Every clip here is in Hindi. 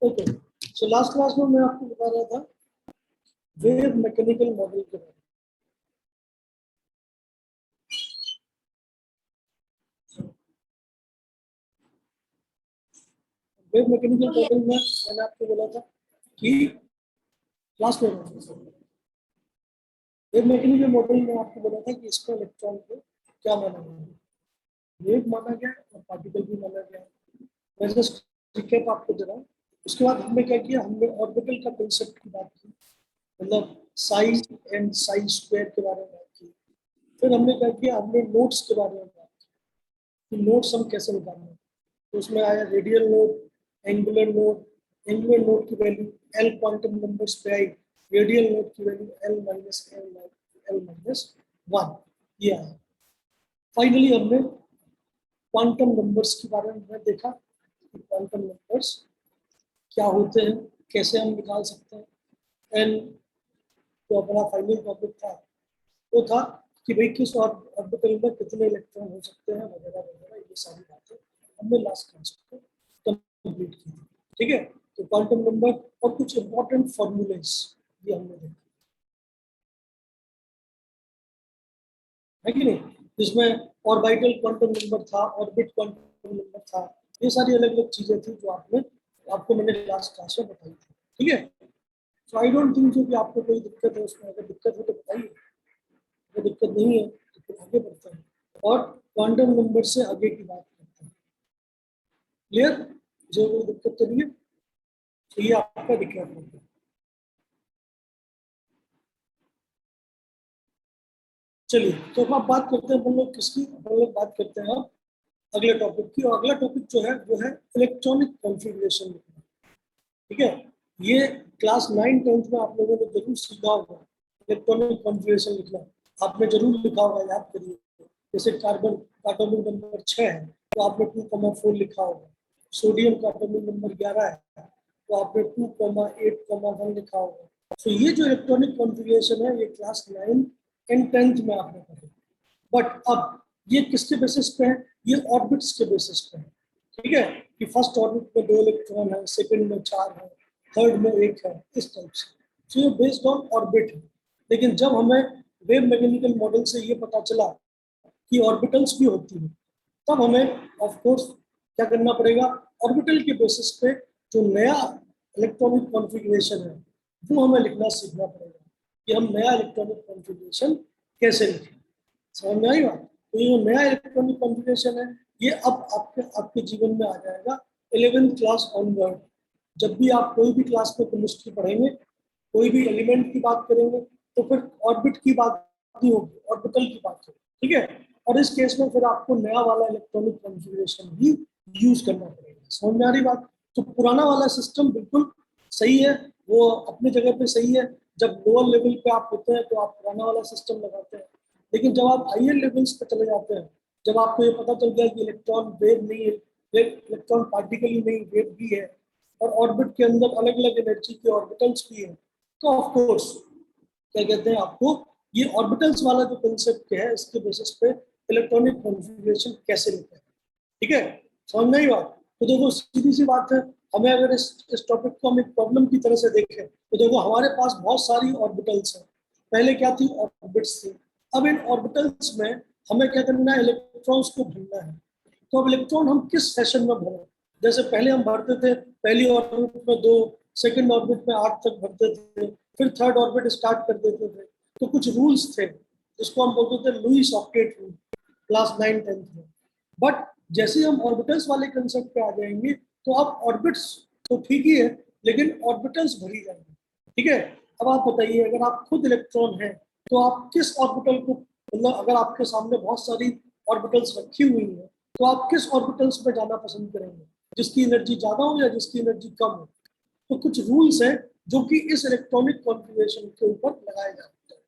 ओके, सो लास्ट क्लास में मैं आपको बता रहा था वेव मैकेनिकल मॉडल के बारे में। वेव मैकेनिकल मॉडल में मैंने आपको बोला था कि लास्ट में वेव मैकेनिकल मॉडल में आपको बोला था कि इसका इलेक्ट्रॉन को क्या माना गया, वेव माना गया और पार्टिकल भी माना गया। मैं जस्ट रिकैप आपको दे रहा हूँ। उसके बाद हमने क्या किया, हमने ऑर्बिटल का कंसेप्ट की बात की, मतलब साई एंड साई स्क्वायर के बारे में बात की। फिर हमने क्या किया, हमने नोट्स के बारे में बात की कि नोट्स हम कैसे निकालें। तो उसमें आया radial note, angular note, angular note की वैल्यू एल क्वांटम नंबर्स पे आई, रेडियल नोट की value L minus L minus one, ये आया। फाइनली हमने क्वांटम नंबर्स के बारे में देखा कि क्वांटम नंबर्स क्या होते हैं, कैसे हम निकाल सकते हैं। एंड जो अपना फाइनल टॉपिक था वो था कि भाई किस ऑर्बिटल में कितने इलेक्ट्रॉन हो सकते हैं वगैरह वगैरह, ये सारी बातें हमने लास्ट क्लास में कंप्लीट की थी। ठीक है, तो क्वांटम नंबर और कुछ इंपॉर्टेंट फॉर्मूलेस ये हमने देखे, है कि नहीं, जिसमें ऑर्बिटल क्वांटम नंबर था, ऑर्बिट क्वांटम नंबर था, ये सारी अलग अलग चीजें थी जो आपको मैंने लास्ट क्लास में बताई थी। ठीक है, सो आई डोंट थिंक कि आपको कोई दिक्कत है उसमें, अगर दिक्कत है तो बताइए, अगर दिक्कत नहीं है तो फिर आगे बढ़ते हैं और क्वांटम नंबर से आगे की बात करते हैं। क्लियर, जो कोई दिक्कत तो नहीं है, तो ये आपका दिक्कत है। चलिए, तो अब बात करते हैं अपन लोग किसकी, अपन लोग बात करते हैं अब अगले टॉपिक की, और अगला टॉपिक जो है वो है इलेक्ट्रॉनिक कॉन्फ़िगरेशन। ठीक है, ये क्लास 9 10th में आप लोगों ने जरूर सीखा होगा इलेक्ट्रॉनिक कॉन्फ़िगरेशन लिखना, आपने जरूर लिखा होगा, याद करिए। जैसे कार्बन का एटॉमिक नंबर 6 है तो आपने 2,4 लिखा होगा, सोडियम का एटॉमिक नंबर 11 है तो आपने 2,8,1 लिखा होगा। तो ये जो इलेक्ट्रॉनिक कॉन्फ़िगरेशन है ये क्लास 9 एंड 10th में आपने पढ़ा। बट अब ये किसके बेसिस पे है, ये ऑर्बिट्स के बेसिस पे है। ठीक है, कि फर्स्ट ऑर्बिट में 2 इलेक्ट्रॉन है, सेकंड में 4 है, थर्ड में 1 है, इस टाइप से। तो ये बेस्ड ऑन ऑर्बिट है। लेकिन जब हमें वेव मैकेनिकल मॉडल से ये पता चला कि ऑर्बिटल्स भी होती है, तब हमें ऑफ कोर्स क्या करना पड़ेगा, ऑर्बिटल के बेसिस पे जो नया इलेक्ट्रॉनिक कॉन्फ़िगरेशन है वो हमें लिखना सीखना पड़ेगा कि हम नया इलेक्ट्रॉनिक कॉन्फ़िगरेशन कैसे लिखें। समझ में आई बात? तो ये नया इलेक्ट्रॉनिक कॉन्फ़िगरेशन है ये अब आपके आपके जीवन में आ जाएगा 11th क्लास ऑनवर्ड। जब भी आप कोई भी क्लास में केमिस्ट्री पढ़ेंगे, कोई भी एलिमेंट की बात करेंगे, तो फिर ऑर्बिट की बात नहीं होगी, ऑर्बिटल की बात होगी। ठीक है, और इस केस में फिर आपको नया वाला इलेक्ट्रॉनिक कॉन्फ़िगरेशन भी यूज करना पड़ेगा। समझ में आ रही बात? तो पुराना वाला सिस्टम बिल्कुल सही है, वो अपनी जगह पे सही है। जब लोअर लेवल पे आप होते हैं तो आप पुराना वाला सिस्टम लगाते हैं, लेकिन जब आप हायर लेवल्स पे चले जाते हैं, जब आपको ये पता चल गया कि इलेक्ट्रॉन वेव नहीं है, इलेक्ट्रॉन पार्टिकल ही नहीं वेव भी है, और ऑर्बिट के अंदर अलग अलग एनर्जी के ऑर्बिटल्स भी हैं, तो ऑफ कोर्स क्या कहते हैं आपको, ये ऑर्बिटल्स वाला जो कंसेप्ट है इसके बेसिस पे इलेक्ट्रॉनिक कॉन्फ़िगरेशन कैसे लिखा है। ठीक है, समझ में आई बात? तो देखो सीधी सी बात है, हमें अगर इस टॉपिक को हम एक प्रॉब्लम की तरह से देखें तो देखो हमारे पास बहुत सारी ऑर्बिटल्स हैं। पहले क्या थी, ऑर्बिट्स थी। अब इन ऑर्बिटल्स में हमें क्या करना है, इलेक्ट्रॉन्स को भरना है। तो अब इलेक्ट्रॉन हम किस सेशन में भरें, जैसे पहले हम भरते थे पहली ऑर्बिट में 2, सेकंड ऑर्बिट में 8 तक भरते थे, फिर थर्ड ऑर्बिट स्टार्ट कर देते थे। तो कुछ रूल्स थे जिसको हम बोलते थे Lewis octet rule, class 9 10th में। बट जैसे हम ऑर्बिटल्स वाले कंसेप्ट पे आ जाएंगे तो अब ऑर्बिट्स तो ठीक ही है, लेकिन ऑर्बिटल्स भरी जाएंगे। ठीक है, अब आप बताइए, अगर आप खुद इलेक्ट्रॉन है तो आप किस ऑर्बिटल को, मतलब अगर आपके सामने बहुत सारी ऑर्बिटल्स रखी हुई है तो आप किस ऑर्बिटल्स पे जाना पसंद करेंगे, जिसकी एनर्जी ज्यादा हो या जिसकी एनर्जी कम हो। तो कुछ रूल्स हैं जो कि इस इलेक्ट्रॉनिक कॉन्फ़िगरेशन के ऊपर लगाए जाते हैं।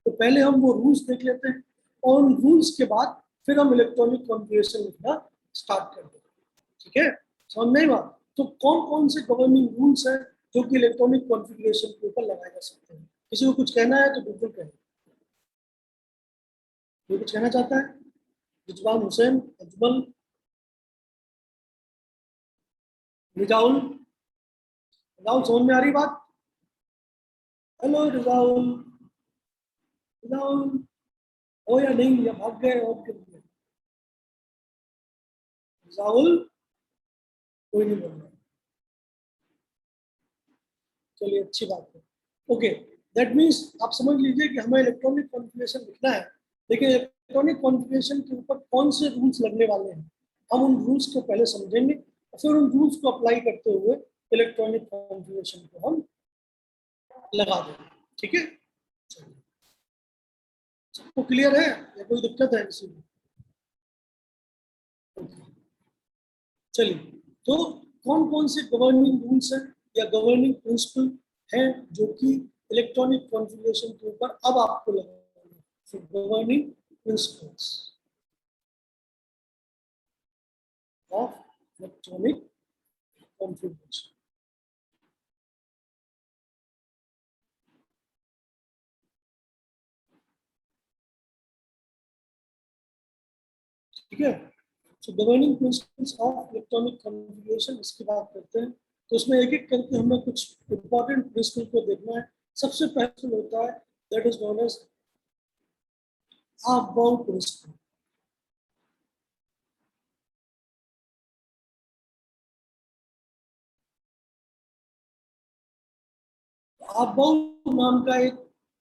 तो पहले हम वो रूल्स देख लेते हैं और उन रूल्स के बाद फिर हम इलेक्ट्रॉनिक कॉन्फ़िगरेशन लिखना स्टार्ट कर देते हैं। ठीक है, समझ में आई बात? तो कौन कौन से गवर्निंग रूल्स हैं जो कि इलेक्ट्रॉनिक कॉन्फ़िगरेशन के ऊपर लगाए जा सकते हैं? किसी को कुछ कहना है तो बिल्कुल कहें। कोई कुछ कहना चाहता है? रिजवान हुसैन, अजमल, मिजाउल, राहुल समझ में आ रही बात? हेलो राहुल, राहुल हो या नहीं, या भाग गए और क्यों गए? राहुल कोई नहीं बोल रहा। चलिए अच्छी बात है। ओके, दैट मीन्स आप समझ लीजिए कि हमें इलेक्ट्रॉनिक कॉन्फ़िगरेशन लिखना है, लेकिन इलेक्ट्रॉनिक कॉन्फ़िगरेशन के ऊपर कौन से रूल्स लगने वाले हैं, हम उन रूल्स को पहले समझेंगे और फिर उन रूल्स को अप्लाई करते हुए इलेक्ट्रॉनिक कॉन्फ़िगरेशन को हम लगा देंगे। ठीक है, चलिए, सबको क्लियर है या कोई दिक्कत है किसी में? चलिए, तो कौन कौन से गवर्निंग रूल्स हैं या गवर्निंग प्रिंसिपल हैं जो कि इलेक्ट्रॉनिक कॉन्फ़िगरेशन के ऊपर अब आपको लगाना है? Governing principles of electronic configuration. ठीक है, so governing principles of electronic configuration, इसकी बात करते हैं। तो उसमें एक एक करके हमें कुछ इंपॉर्टेंट प्रिंसिपल को देखना है। सबसे पहले होता है that is known as Aufbau principle. Aufbau नाम का एक,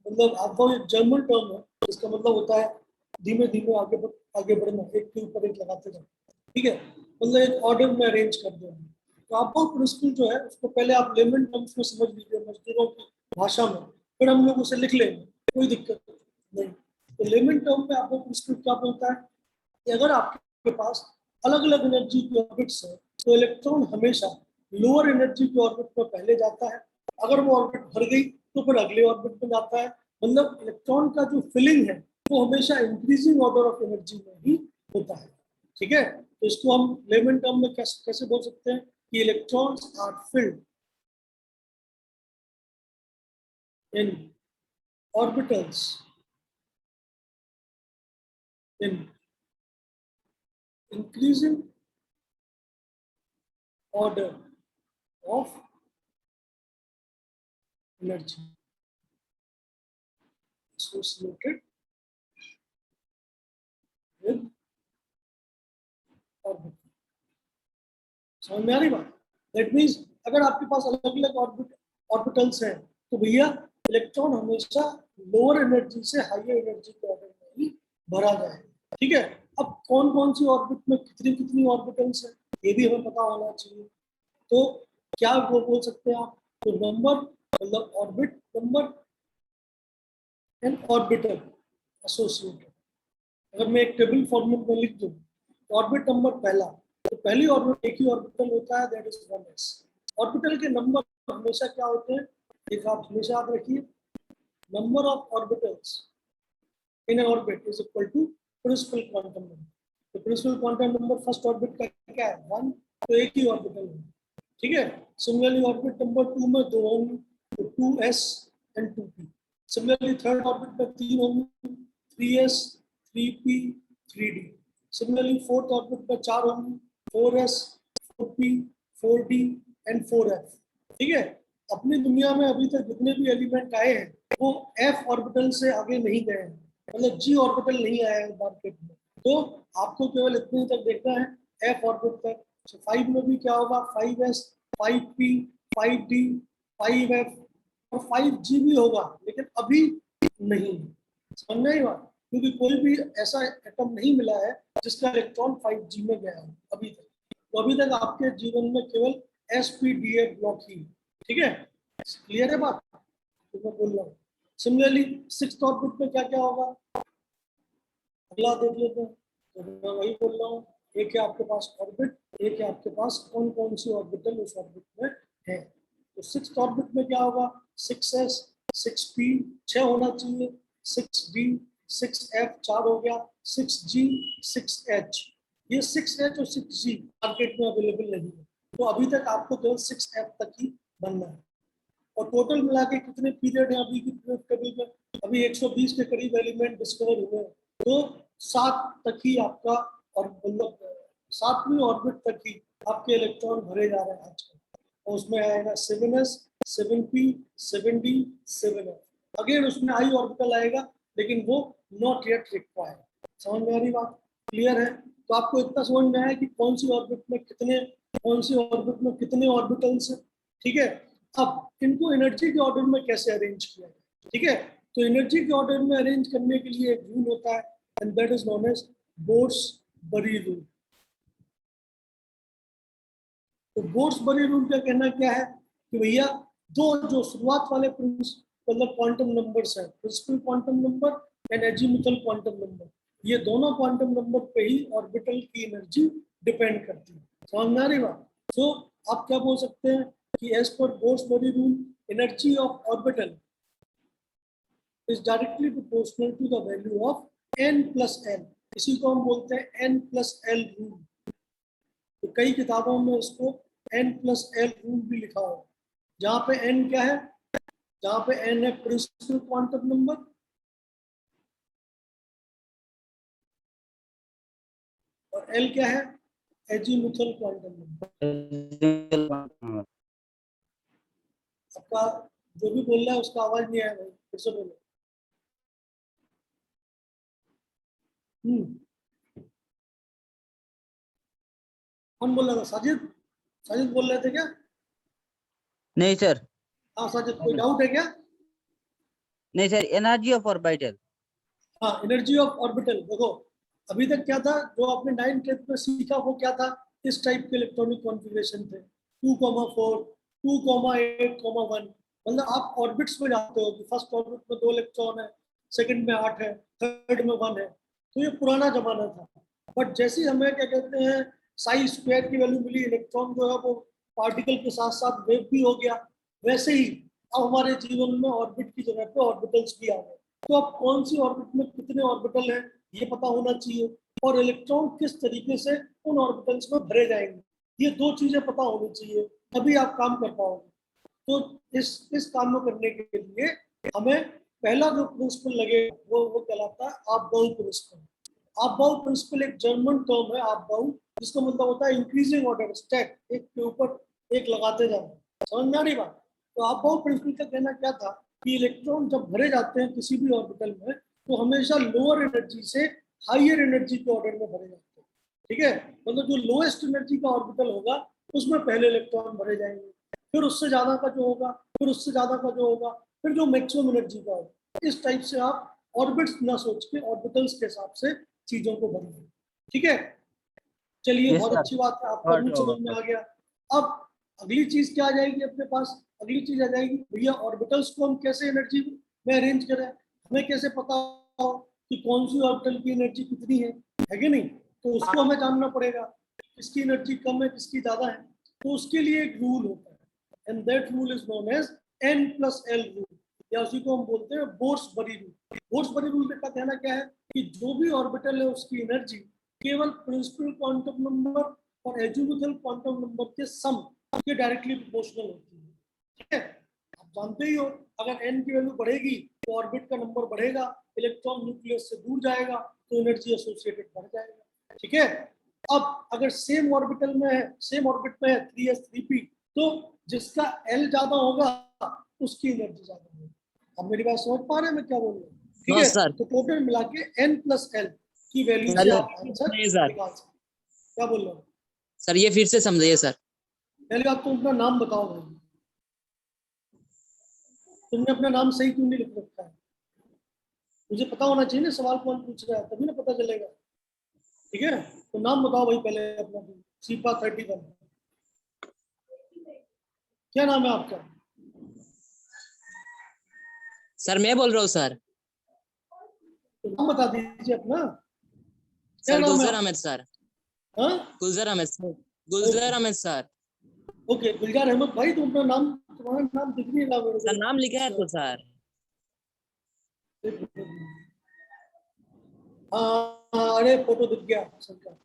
मतलब अबाउट एक जर्मन टर्म है, इसका मतलब होता है धीमे धीमे आगे बढ़ना, एक के ऊपर एक लगाते जाओ। ठीक है, मतलब एक ऑर्डर में अरेंज कर दो। तो अबाउट प्रिंसिपल जो है उसको पहले आप लेमन टर्म्स में समझ लीजिए, मजदूरों की भाषा में, फिर हम लोग उसे लिख लेंगे, कोई दिक्कत नहीं। तो लेमन टर्म में अबाउट प्रिंसिपल क्या बोलता है कि अगर आपके पास अलग अलग एनर्जी के ऑर्बिट्स है तो इलेक्ट्रॉन हमेशा लोअर एनर्जी के ऑर्बिट में पहले जाता है, अगर वो ऑर्बिट भर गई तो फिर अगले ऑर्बिट में जाता है। मतलब इलेक्ट्रॉन का जो फिलिंग है वो हमेशा इंक्रीजिंग ऑर्डर ऑफ एनर्जी में ही होता है। ठीक है, तो इसको हम लेमन टर्म में कैसे कैसे बोल सकते हैं कि electrons are filled in orbitals in increasing order of energy associated with orbit. समझ में आ रही बात? दैट मीन्स अगर आपके पास अलग अलग ऑर्बिटल्स हैं तो भैया इलेक्ट्रॉन हमेशा लोअर एनर्जी से हायर एनर्जी के ऑर्डर में ही भरा जाएगा। ठीक है, अब कौन कौन सी ऑर्बिट में कितनी कितनी ऑर्बिटल्स हैं ये भी हमें पता होना चाहिए। तो क्या वो बोल सकते हैं आप, तो नंबर, मतलब orbit number and orbital associated. अगर मैं एक टेबल फॉर्मेट में लिख दूं, ऑर्बिट नंबर पहला, तो पहली ऑर्बिट एक ही ऑर्बिटल होता है, दैट इज 1s। ऑर्बिटल के नंबर हमेशा क्या होते हैं, एक आप हमेशा याद रखिए, number of orbitals in n orbit is equal to principal quantum number. तो principal quantum number first orbit का क्या है, 1, तो एक ही ऑर्बिटल है। ठीक है, सिमिलरली ऑर्बिट नंबर 2 में 2 होंगे, तो 2s and 2p। Similarly third orbit में 3 होंगे, 3s 3p 3d। Similarly fourth orbit में 4 होंगे, 4s 4p 4d and 4f। ठीक है, अपनी दुनिया में अभी तक जितने भी एलिमेंट आए हैं वो f ऑर्बिटल से आगे नहीं गए हैं, मतलब g ऑर्बिटल नहीं आया है मार्केट में। तो आपको केवल इतने तक देखना है f ऑर्बिट तक। तो 5 में भी क्या होगा, 5s 5p 5d 5f और 5g भी होगा, लेकिन अभी नहीं। समझना ही बात, क्योंकि कोई भी ऐसा एटम नहीं मिला है जिसका इलेक्ट्रॉन 5g में गया है अभी तक। तो अभी तक आपके जीवन में केवल sp-da ब्लॉक ही। ठीक है, क्लियर है बात? तो मैं बोल रहा हूँ सिमिलरली सिक्स्थ ऑर्बिट में क्या क्या होगा, अगला देख लेते हैं। तो मैं वही बोल रहा हूँ, एक है आपके पास ऑर्बिट, एक है आपके पास कौन कौन सी ऑर्बिटल उस ऑर्बिट में है। तो सिक्स्थ ऑर्बिट में क्या होगा, 6s 6p 6 होना चाहिए, 6d 6f 4 हो गया, 6g 6h। ये 6h और 6g मार्केट में अवेलेबल नहीं है, तो अभी तक आपको केवल 6f तक ही बनना है। और टोटल मिला के कितने पीरियड है अभी की टेबल में, अभी 120 के करीब एलिमेंट डिस्कवर हुए हैं। तो 7 तक ही आपका, और मतलब 7वीं ऑर्बिट तक ही आपके इलेक्ट्रॉन भरे जा रहे हैं आजकल। तो उसमें आएगा 7s 7p 7d 7f। Again उसमें i ऑर्बिटल आएगा, लेकिन वो नॉट येट रिक्वायर्ड। समझ में आ रही बात? क्लियर है? तो आपको इतना समझ में आया कि कौन सी ऑर्बिट में कितने, कौन सी ऑर्बिट में कितने ऑर्बिटल्स हैं। ठीक है, अब इनको एनर्जी के ऑर्डर में कैसे अरेंज किया जाए। ठीक है, तो एनर्जी के ऑर्डर में अरेंज करने के लिए एक रूल होता है, and that is known as Bohr Bury rule. तो बोर्स-बरी रूल का कहना क्या है कि भैया दो जो शुरुआत वाले मतलब क्वांटम नंबर्स हैं, principal quantum number and azimuthal quantum number, ये दोनों क्वांटम नंबर पे ही ऑर्बिटल की एनर्जी डिपेंड करती है। समझ में आ रही बात? सो आप क्या बोल सकते हैं कि as per Bohr Bury rule energy of orbital is directly proportional to the value of n+l। इसी को हम बोलते हैं n+l रूल। तो कई किताबों में इसको n+l रूल भी लिखा हो, जहां पे n क्या है, जहां पे n है प्रिंसिपल क्वांटम नंबर और l क्या है, एजीमुथल क्वांटम नंबर। आपका जो भी बोल रहा है उसका आवाज नहीं आया भाई, फिर से बोलो। कौन बोल रहा था? साजिद? साजिद बोल रहे थे क्या? नहीं सर। हाँ साजिद, कोई डाउट है क्या? नहीं सर, एनर्जी ऑफ ऑर्बिटल। हाँ, एनर्जी ऑफ ऑर्बिटल। देखो अभी तक क्या था, जो आपने 9th में सीखा वो क्या था, इस टाइप के इलेक्ट्रॉनिक कॉन्फ़िगरेशन थे, 2,4 2,8,1। मतलब आप ऑर्बिट्स में जाते हो कि फर्स्ट ऑर्बिट में 2 इलेक्ट्रॉन है, सेकंड में 8 है, थर्ड में 1 है। तो ये पुराना जमाना था। बट जैसे ही हमें क्या कहते हैं साई स्क्वायर की वैल्यू मिली, इलेक्ट्रॉन जो है वो पार्टिकल के साथ साथ वेव भी हो गया, वैसे ही अब हमारे जीवन में ऑर्बिट की जगह पे ऑर्बिटल्स भी आ गए। तो अब कौन सी ऑर्बिट में कितने ऑर्बिटल हैं ये पता होना चाहिए, और इलेक्ट्रॉन किस तरीके से उन ऑर्बिटल्स में भरे जाएंगे, ये दो चीजें पता होनी चाहिए, तभी आप काम कर पाओगे। तो इस काम में करने के लिए हमें पहला जो प्रिंसिपल लगे वो कहलाता है आप-बाउ प्रिंसिपल। आप-बाउ प्रिंसिपल एक जर्मन टर्म है, आप-बाउ, जिसका मतलब होता है इंक्रीजिंग ऑर्डर, स्टैक, एक के ऊपर एक लगाते जाना। समझ में आ रही बात? तो आप-बाउ प्रिंसिपल का कहना क्या था कि इलेक्ट्रॉन जब भरे जाते हैं किसी भी ऑर्बिटल में, तो हमेशा लोअर एनर्जी से हायर एनर्जी के ऑर्डर में भरे जाते हैं। ठीक है, मतलब जो लोएस्ट एनर्जी का ऑर्बिटल होगा उसमें पहले इलेक्ट्रॉन भरे जाएंगे, फिर उससे ज्यादा का जो होगा, फिर उससे ज्यादा का जो होगा, फिर जो मैक्सिमम एनर्जी का होगा। इस टाइप से आप ऑर्बिट्स ना सोच के ऑर्बिटल्स के हिसाब से चीजों को भरेंगे। ठीक है, चलिए बहुत अच्छी बात है, आपका रूल समझ में आ गया। अब अगली चीज क्या आ जाएगी अपने पास? अगली चीज आ जाएगी भैया ऑर्बिटल्स को हम कैसे एनर्जी में अरेंज करें, हमें कैसे पता हो कि कौन सी ऑर्बिटल की एनर्जी कितनी है कि नहीं? तो उसको हमें जानना पड़ेगा, किसकी एनर्जी कम है किसकी ज्यादा है। तो उसके लिए एक रूल होता है, and that rule is known as n+l rule, या उसी को हम बोलते हैं बोर्स-बरी रूल। बोर्स-बरी रूल का कहना क्या है कि जो भी ऑर्बिटल है उसकी एनर्जी केवल प्रिंसिपल क्वांटम नंबर और एजीमुथल क्वांटम नंबर के सम के डायरेक्टली प्रोपोर्शनल होती है। ठीक है, आप जानते ही हो अगर n की वैल्यू बढ़ेगी तो ऑर्बिट का नंबर बढ़ेगा, इलेक्ट्रॉन न्यूक्लियस से दूर जाएगा तो एनर्जी एसोसिएटेड बढ़ जाएगा। ठीक है, अब अगर सेम ऑर्बिटल में है, सेम ऑर्बिट में है 3s 3p, तो जिसका l ज्यादा होगा उसकी एनर्जी ज्यादा होगी। अब मेरी बात समझ पा रहे हैं मैं क्या बोल रहा हूँ? ठीक है, तो टोटल मिला के n+l की वैल्यू से आप आंसर निकाल सकते। क्या बोल रहे हो सर? ये फिर से समझाइए सर। पहले आप तो अपना नाम बताओ भाई, तुमने अपना नाम सही क्यों नहीं लिख रखा है? मुझे पता होना चाहिए ना सवाल कौन पूछ रहा है, तभी ना पता चलेगा। ठीक है, तो नाम बताओ भाई पहले अपना। सीपा 31, क्या नाम है आपका? सर मैं बोल रहा हूँ सर। तो नाम बता दीजिए अपना, क्या सर नाम है गुलजार आपका? अहमद सर। हाँ, गुलजार अहमद सर। गुलजार अहमद सर। ओके गुलजार अहमद भाई, तुम अपना नाम, तुम्हारा नाम दिख नहीं रहा मेरे सर नाम लिखा है को। तो सर। हाँ, अरे फोटो दिख गया सर का,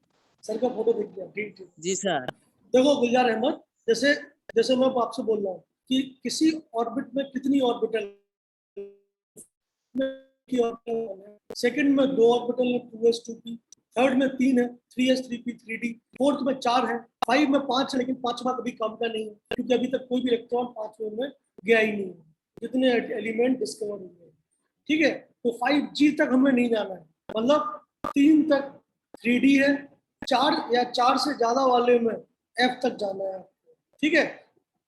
सर का फोटो दिख गया। ठीक ठीक। जी सर। देखो गुलजार अहमद, जैसे जैसे मैं आपसे बोल रहा हूँ कि किसी ऑर्बिट में कितनी ऑर्बिटल, सेकंड में 2 ऑर्बिटल है 2s 2p, थर्ड में 3 है, 3s 3p 3d, फोर्थ में 4 है, 5 में 5 है, लेकिन पांचवा कभी काम का नहीं है क्योंकि अभी तक कोई भी इलेक्ट्रॉन पांचवें में गया ही नहीं है जितने एलिमेंट डिस्कवर हुए हैं। ठीक है, तो 5G तक हमें नहीं जाना है, मतलब 3 तक 3D है, 4 या 4 से ज्यादा वाले में F तक जाना है। ठीक है,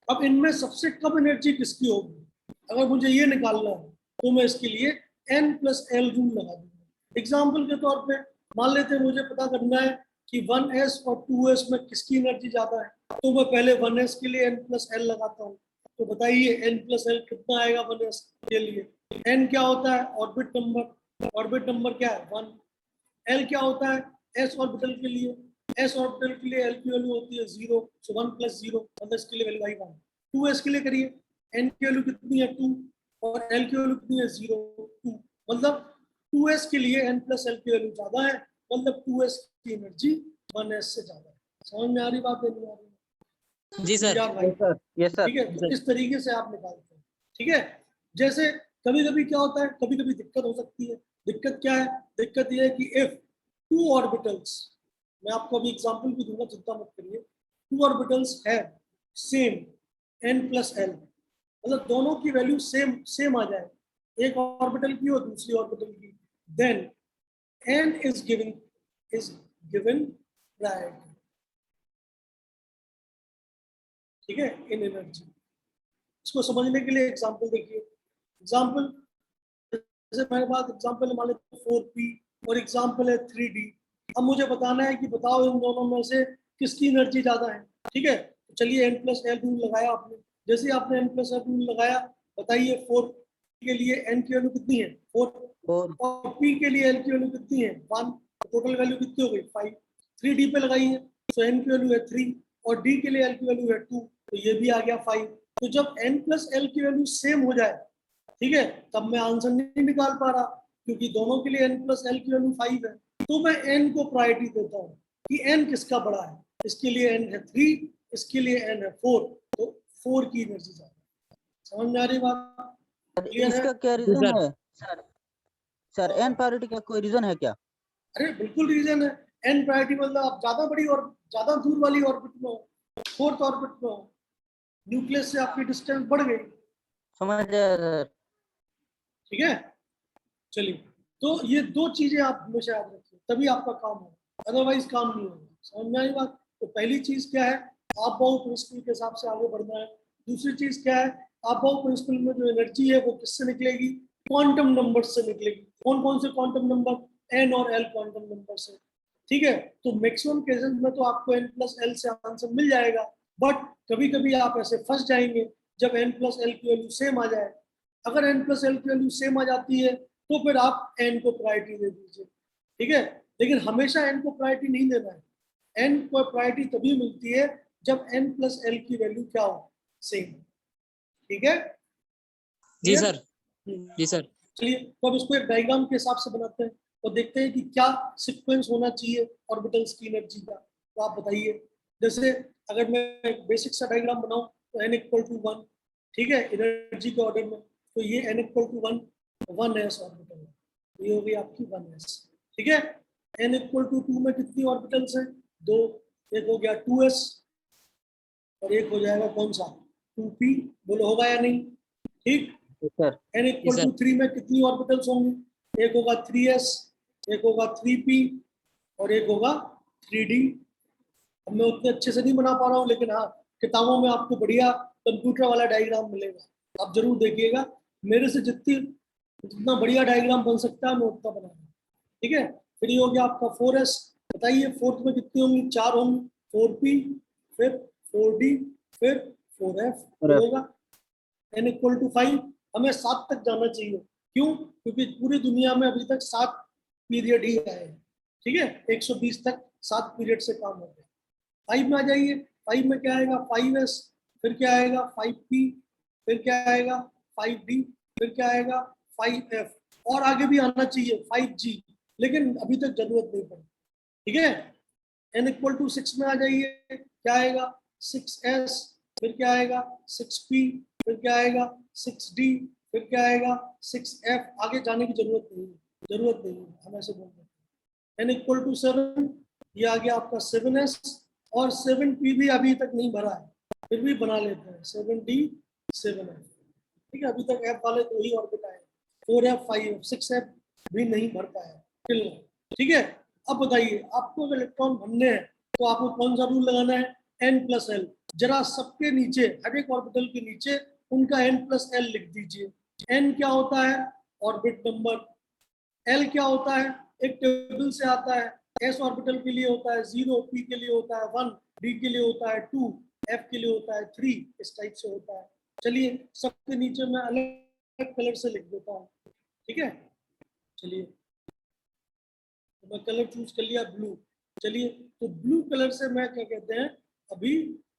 अब इनमें सबसे कम एनर्जी किसकी होगी, अगर मुझे ये निकालना है तो मैं इसके लिए n+l रूल लगा दूंगा। एग्जाम्पल के तौर पे मान लेते हैं मुझे पता करना है कि 1s और 2s में किसकी एनर्जी ज्यादा है, तो मैं पहले 1s के लिए n+l लगाता हूँ। तो बताइए n+l कितना आएगा 1s के लिए। n क्या होता है, ऑर्बिट नंबर, ऑर्बिट नंबर क्या है 1। l क्या होता है, s ऑर्बिटल के लिए, s ऑर्बिटल के लिए l की वैल्यू होती है 0, सो 1+0, 1s के लिए वैल्यू आई 1। 2s के लिए करिए, n की वैल्यू कितनी है 2 और l की वैल्यू कितनी है 0 2, मतलब 2s के लिए n+l की वैल्यू ज्यादा है, मतलब 2s की एनर्जी 1s से ज्यादा है। समझ में आ रही बात है, नहीं आ रही? जी सर। Yes sir. ठीक है, तो इस तरीके से आप निकालते हैं। ठीक है, जैसे कभी कभी क्या होता है, कभी कभी दिक्कत हो सकती है। दिक्कत क्या है, दिक्कत ये है कि इफ टू ऑर्बिटल्स, मैं आपको अभी एग्जांपल भी दूंगा, चिंता मत करिए, two orbitals have same n+l, मतलब दोनों की वैल्यू सेम सेम आ जाए, एक ऑर्बिटल की और दूसरी ऑर्बिटल की, then n is given priority. ठीक है, इन एनर्जी। इसको समझने के लिए एग्जांपल देखिए। एग्जांपल जैसे मेरे पास एग्जांपल मान लेते 4p और एग्जांपल है 3d। अब मुझे बताना है कि बताओ इन दोनों में से किसकी एनर्जी ज्यादा है। ठीक है, तो चलिए n+l रूल लगाया आपने। जैसे ही आपने n+l रूल लगाया, बताइए 4 के लिए n की वैल्यू कितनी है 4 और p के लिए l की वैल्यू कितनी है 1, टोटल वैल्यू कितनी हो गई 5। 3d पे लगाइए, तो n की वैल्यू है 3 और d के लिए l की वैल्यू है 2, तो ये भी आ गया 5। तो जब n+l की वैल्यू सेम हो जाए, ठीक है, तब मैं आंसर नहीं निकाल पा रहा क्योंकि दोनों के लिए n+l की वैल्यू 5 है, तो मैं n को प्रायोरिटी देता हूँ कि n किसका बड़ा है। इसके लिए n है 3, इसके लिए n है 4, तो 4 की एनर्जी ज्यादा है। समझ में आ रही बात, क्लियर है? इसका क्या जी रीजन सर। है सर? सर एन प्रायोरिटी का कोई रीजन है क्या? अरे बिल्कुल रीजन है, n प्रायोरिटी मतलब आप ज्यादा बड़ी और ज्यादा दूर वाली ऑर्बिट में हो, फोर्थ ऑर्बिट में हो, न्यूक्लियस से आपकी डिस्टेंस बढ़ गई। समझ गया सर। ठीक है, चलिए, तो ये दो चीजें आप हमेशा याद रखिए, तभी आपका काम होगा, अदरवाइज काम नहीं होगा। समझ में आई बात? तो पहली चीज क्या है, आप बहु प्रिंसिपल के हिसाब से आगे बढ़ना है। दूसरी चीज क्या है, आप बहु प्रिंसिपल में जो एनर्जी है वो किससे निकलेगी, क्वांटम नंबर से निकलेगी। कौन कौन से क्वांटम नंबर, n और l क्वांटम नंबर से। ठीक है, तो मैक्सिमम केसेस में तो आपको n+l से आंसर मिल जाएगा, बट कभी कभी आप ऐसे फंस जाएंगे जब n+l की वैल्यू सेम आ जाए। अगर n+l की वैल्यू सेम आ जाती है तो फिर आप n को प्रायोरिटी दे दीजिए। ठीक है, लेकिन हमेशा n को प्रायोरिटी नहीं देना है। n को प्रायोरिटी तभी मिलती है जब n+l की वैल्यू क्या हो, सेम। ठीक है, जी Clear? सर। जी सर। चलिए, तो अब इसको एक डायग्राम के हिसाब से बनाते हैं और देखते हैं कि क्या सीक्वेंस होना चाहिए ऑर्बिटल्स की एनर्जी का। तो आप बताइए, जैसे अगर मैं एक बेसिक सा डायग्राम बनाऊं तो n=1, ठीक है, एनर्जी के ऑर्डर में, तो ये n=1 1s ऑर्बिटल है, ये हो गई आपकी 1s। ठीक है, n=2 में कितनी ऑर्बिटल्स हैं, 2, एक हो गया 2s और एक हो जाएगा कौन सा 2p, बोलो होगा या नहीं? ठीक, सर जी सर। n=3 में कितनी ऑर्बिटल्स होंगी, एक होगा 3s, एक होगा 3p और एक होगा 3d। अब मैं उतने अच्छे से नहीं बना पा रहा हूँ, लेकिन हाँ, किताबों में आपको बढ़िया कंप्यूटर वाला डायग्राम मिलेगा, आप जरूर देखिएगा। मेरे से जितना बढ़िया डायग्राम बन सकता है मैं उतना बनाऊंगा। ठीक है, फिर ये हो गया आपका 4s। बताइए फोर्थ में कितनी होंगी, 4 होंगी, 4p, फिर 4d, फिर 4f होगा। n=5, हमें 7 तक जाना चाहिए। क्यों? क्योंकि पूरी दुनिया में अभी तक 7 पीरियड ही आए हैं। ठीक है, 120 तक 7 पीरियड से काम हो गया। 5 में आ जाइए, 5 में क्या आएगा 5s, फिर क्या आएगा 5p, फिर क्या आएगा 5d, फिर क्या आएगा 5f, और आगे भी आना चाहिए 5g, लेकिन अभी तक जरूरत नहीं पड़ी। ठीक है, n=6 में आ जाइए, क्या आएगा 6s, फिर क्या आएगा 6p, फिर क्या आएगा 6d, फिर क्या आएगा 6f। आगे जाने की जरूरत नहीं है, जरूरत नहीं है, हम ऐसे बोल रहे हैं। n इक्वल टू 7, ये आ गया आपका 7s, और 7p भी अभी तक नहीं भरा है, फिर भी बना लेते हैं 7d 7f। ठीक है, अभी तक f वाले दो ही ऑर्बिट आए, 4f 5f 6f भी नहीं भर पाया फिर। ठीक है, अब बताइए आपको अगर इलेक्ट्रॉन भरने हैं तो आपको कौन सा रूल लगाना है, n+l। जरा सबके नीचे, हर एक ऑर्बिटल के नीचे उनका n+l लिख दीजिए। n क्या होता है, ऑर्बिट नंबर। l क्या होता है, एक टेबल से आता है, s ऑर्बिटल के लिए होता है 0, p के लिए होता है 1, d के लिए होता है 2, f के लिए होता है 3, इस टाइप से होता है। चलिए सबके नीचे मैं अलग कलर से लिख देता हूँ। ठीक है, चलिए तो मैं कलर चूज कर लिया ब्लू। चलिए तो ब्लू कलर से मैं क्या कहते हैं, अभी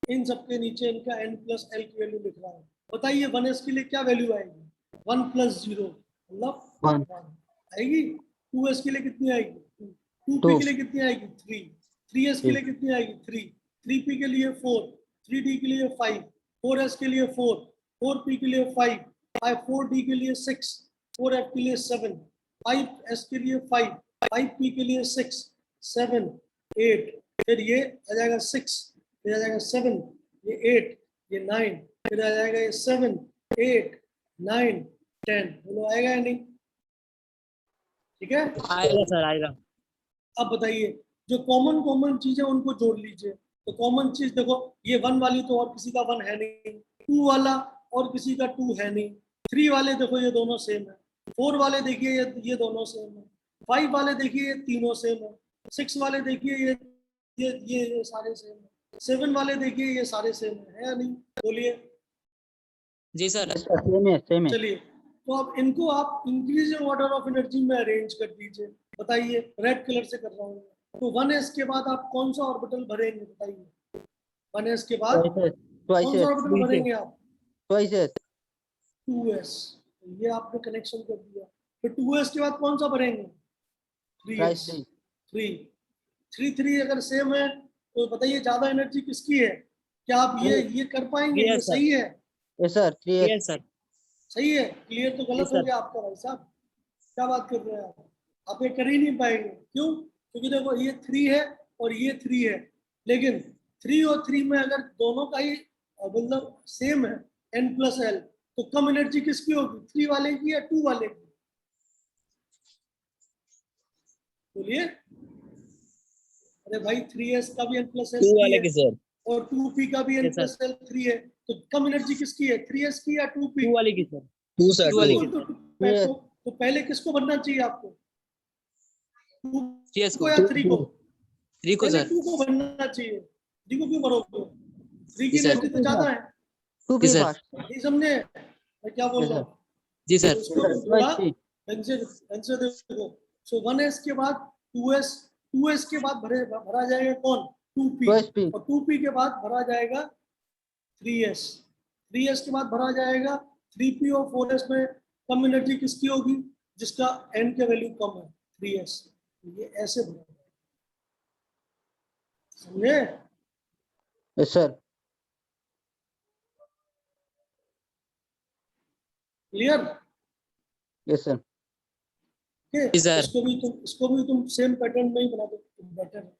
इन सबके नीचे इनका n+l की वैल्यू लिख रहा हूँ। बताइए 1s के लिए क्या वैल्यू आएगी, 1 + 0 मतलब 1 आएगी। 2s के लिए कितनी आएगी, 2p के लिए कितनी आएगी, 3, 3s के लिए कितनी आएगी, 3, 3p के लिए 4, 3d के लिए 5, 4s के लिए 4, 4p के लिए 5, 4d के लिए 6, 4f के लिए 7, 5s के लिए 5, 5p के लिए 6, 7, 8, फिर ये आ जाएगा 6, फिर आ जाएगा 7, ये 8, ये 9, फिर आ जाएगा ये 7, 8, 9, 10, बोलो आएगा या नहीं। ठीक है, आएगा सर, आएगा। अब बताइए जो कॉमन चीज है उनको जोड़ लीजिए। तो कॉमन चीज देखो, ये 1 वाली तो और किसी का 1 है नहीं, 2 वाला और किसी का 2 है नहीं, 3 वाले देखो ये दोनों सेम है, 4 वाले देखिए ये दोनों सेम है, 5 वाले देखिए ये तीनों सेम है, 6 वाले देखिए ये सारे सेम है, 7 वाले देखिए ये सारे सेम है या नहीं, बोलिए। जी सर। सेम है, सेम है। चलिए तो अब इनको आप इंक्रीजिंग ऑर्डर ऑफ एनर्जी में अरेंज कर दीजिए। बताइए, रेड कलर से कर रहा हूँ। तो 1s के बाद आप कौन सा ऑर्बिटल भरेंगे, बताइए 1s के बाद कौन सा ऑर्बिटल भरेंगे आप, 2s, ये आपने कनेक्शन कर दिया। फिर 2s के बाद कौन सा भरेंगे, 3s, 3 अगर सेम है तो बताइए ज्यादा एनर्जी किसकी है, क्या आप ये कर पाएंगे, ये सही है, यस सर, 3s सर। सही है। क्लियर तो गलत हो गया आपका भाई साहब, क्या बात कर रहे हैं आप ये कर ही नहीं पाएंगे। क्यों, क्योंकि देखो ये 3 है और ये 3 है, लेकिन 3 और 3 में अगर दोनों का ही मतलब सेम है n+l, तो कम एनर्जी किसकी होगी, 3 वाले की या 2 वाले की, बोलिए। अरे भाई 3s का भी n+l 3 है सर, और 2p का भी n+l 3 है, तो कम एनर्जी किसकी है, 3s की या 2p 2 वाले की सर, 2 सर, 2 वाले की। तो पहले किसको बनना चाहिए आपको, 2 3s को को, या 3 को, 3 को पहले सर। 2 को बनना चाहिए, 3 को क्यों भरोगे, 3 की जी सर। एनर्जी तो ज्यादा है, 2p जी सर। फास्ट। नहीं समझे मैं क्या बोल रहा हूँ। जी तो सर। इसको थोड़ा ढंग से देखो। सो 1s के बाद 2s के बाद भरा जाएगा कौन, 2p, 2sp और 2p के बाद भरा जाएगा 3s, 3s के बाद भरा जाएगा 3p, और 4s में कम एनर्जी किसकी होगी, जिसका n के वैल्यू कम है, 3s। ये ऐसे भरा, समझे। Yes sir. Clear, yes sir. जी सर। इसको भी तुम सेम पैटर्न में ही बना दो, बेटर है,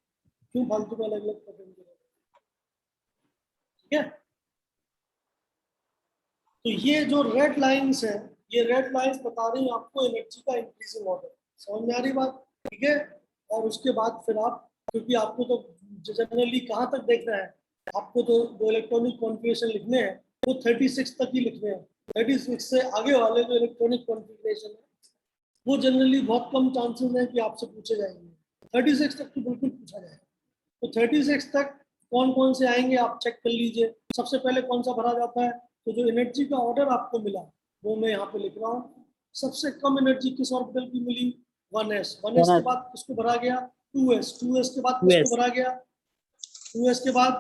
क्यों फालतू में अलग अलग पैटर्न। ठीक है, तो ये जो रेड लाइंस है, ये रेड लाइंस बता रही हैं आपको एनर्जी का इंक्रीजिंग ऑर्डर, समझ में आ रही बात। ठीक है, और उसके बाद फिर आप, क्योंकि आपको तो जनरली कहाँ तक देखना है, आपको तो जो इलेक्ट्रॉनिक कॉन्फ़िगरेशन लिखने हैं वो 36 तक ही लिखने हैं, 36 से आगे वाले जो इलेक्ट्रॉनिक कॉन्फ़िगरेशन है वो जनरली बहुत कम चांसेस है कि आपसे पूछे जाएंगे, 36 तक तो बिल्कुल पूछा जाएगा। तो 36 तक कौन कौन से आएंगे आप चेक कर लीजिए। सबसे पहले कौन सा भरा जाता है, तो जो एनर्जी का ऑर्डर आपको मिला वो मैं यहाँ पे लिख रहा हूँ। सबसे कम एनर्जी किस ऑर्बिटल की मिली, 1s, 1s के बाद किसको भरा गया, 2s, 2s के बाद किसको भरा गया, 2s के बाद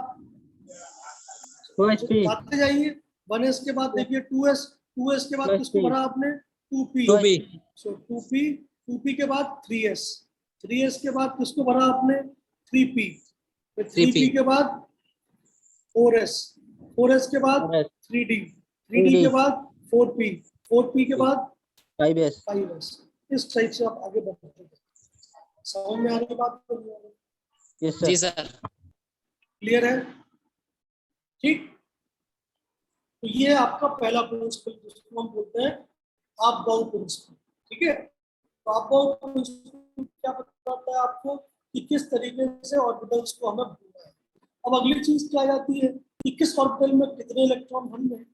2sp आते जाइए, 1s के बाद देखिए 2s, 2s के बाद किसको भरा आपने, 2p, 2p। सो 2p, 2p के बाद 3s, 3s के बाद किसको भरा आपने, 3p, 3p के बाद 4s, 4s के बाद 3d, 3d के बाद 4p, 4p के बाद 5s। 5s। इस टाइप से आप आगे बढ़ते हैं, समझ में आ रही बात को? यस जी सर। सर। क्लियर है? ठीक, तो ये आपका पहला प्रिंसिपल जिसको हम बोलते हैं आप बाउ प्रिंसिपल। ठीक है, तो आप बाउ प्रिंसिपल क्या बताता है आपको कि किस तरीके से ऑर्बिटल्स को हमें भरना है। अब अगली चीज क्या जाती है कि किस ऑर्बिटल में कितने इलेक्ट्रॉन भरने हैं,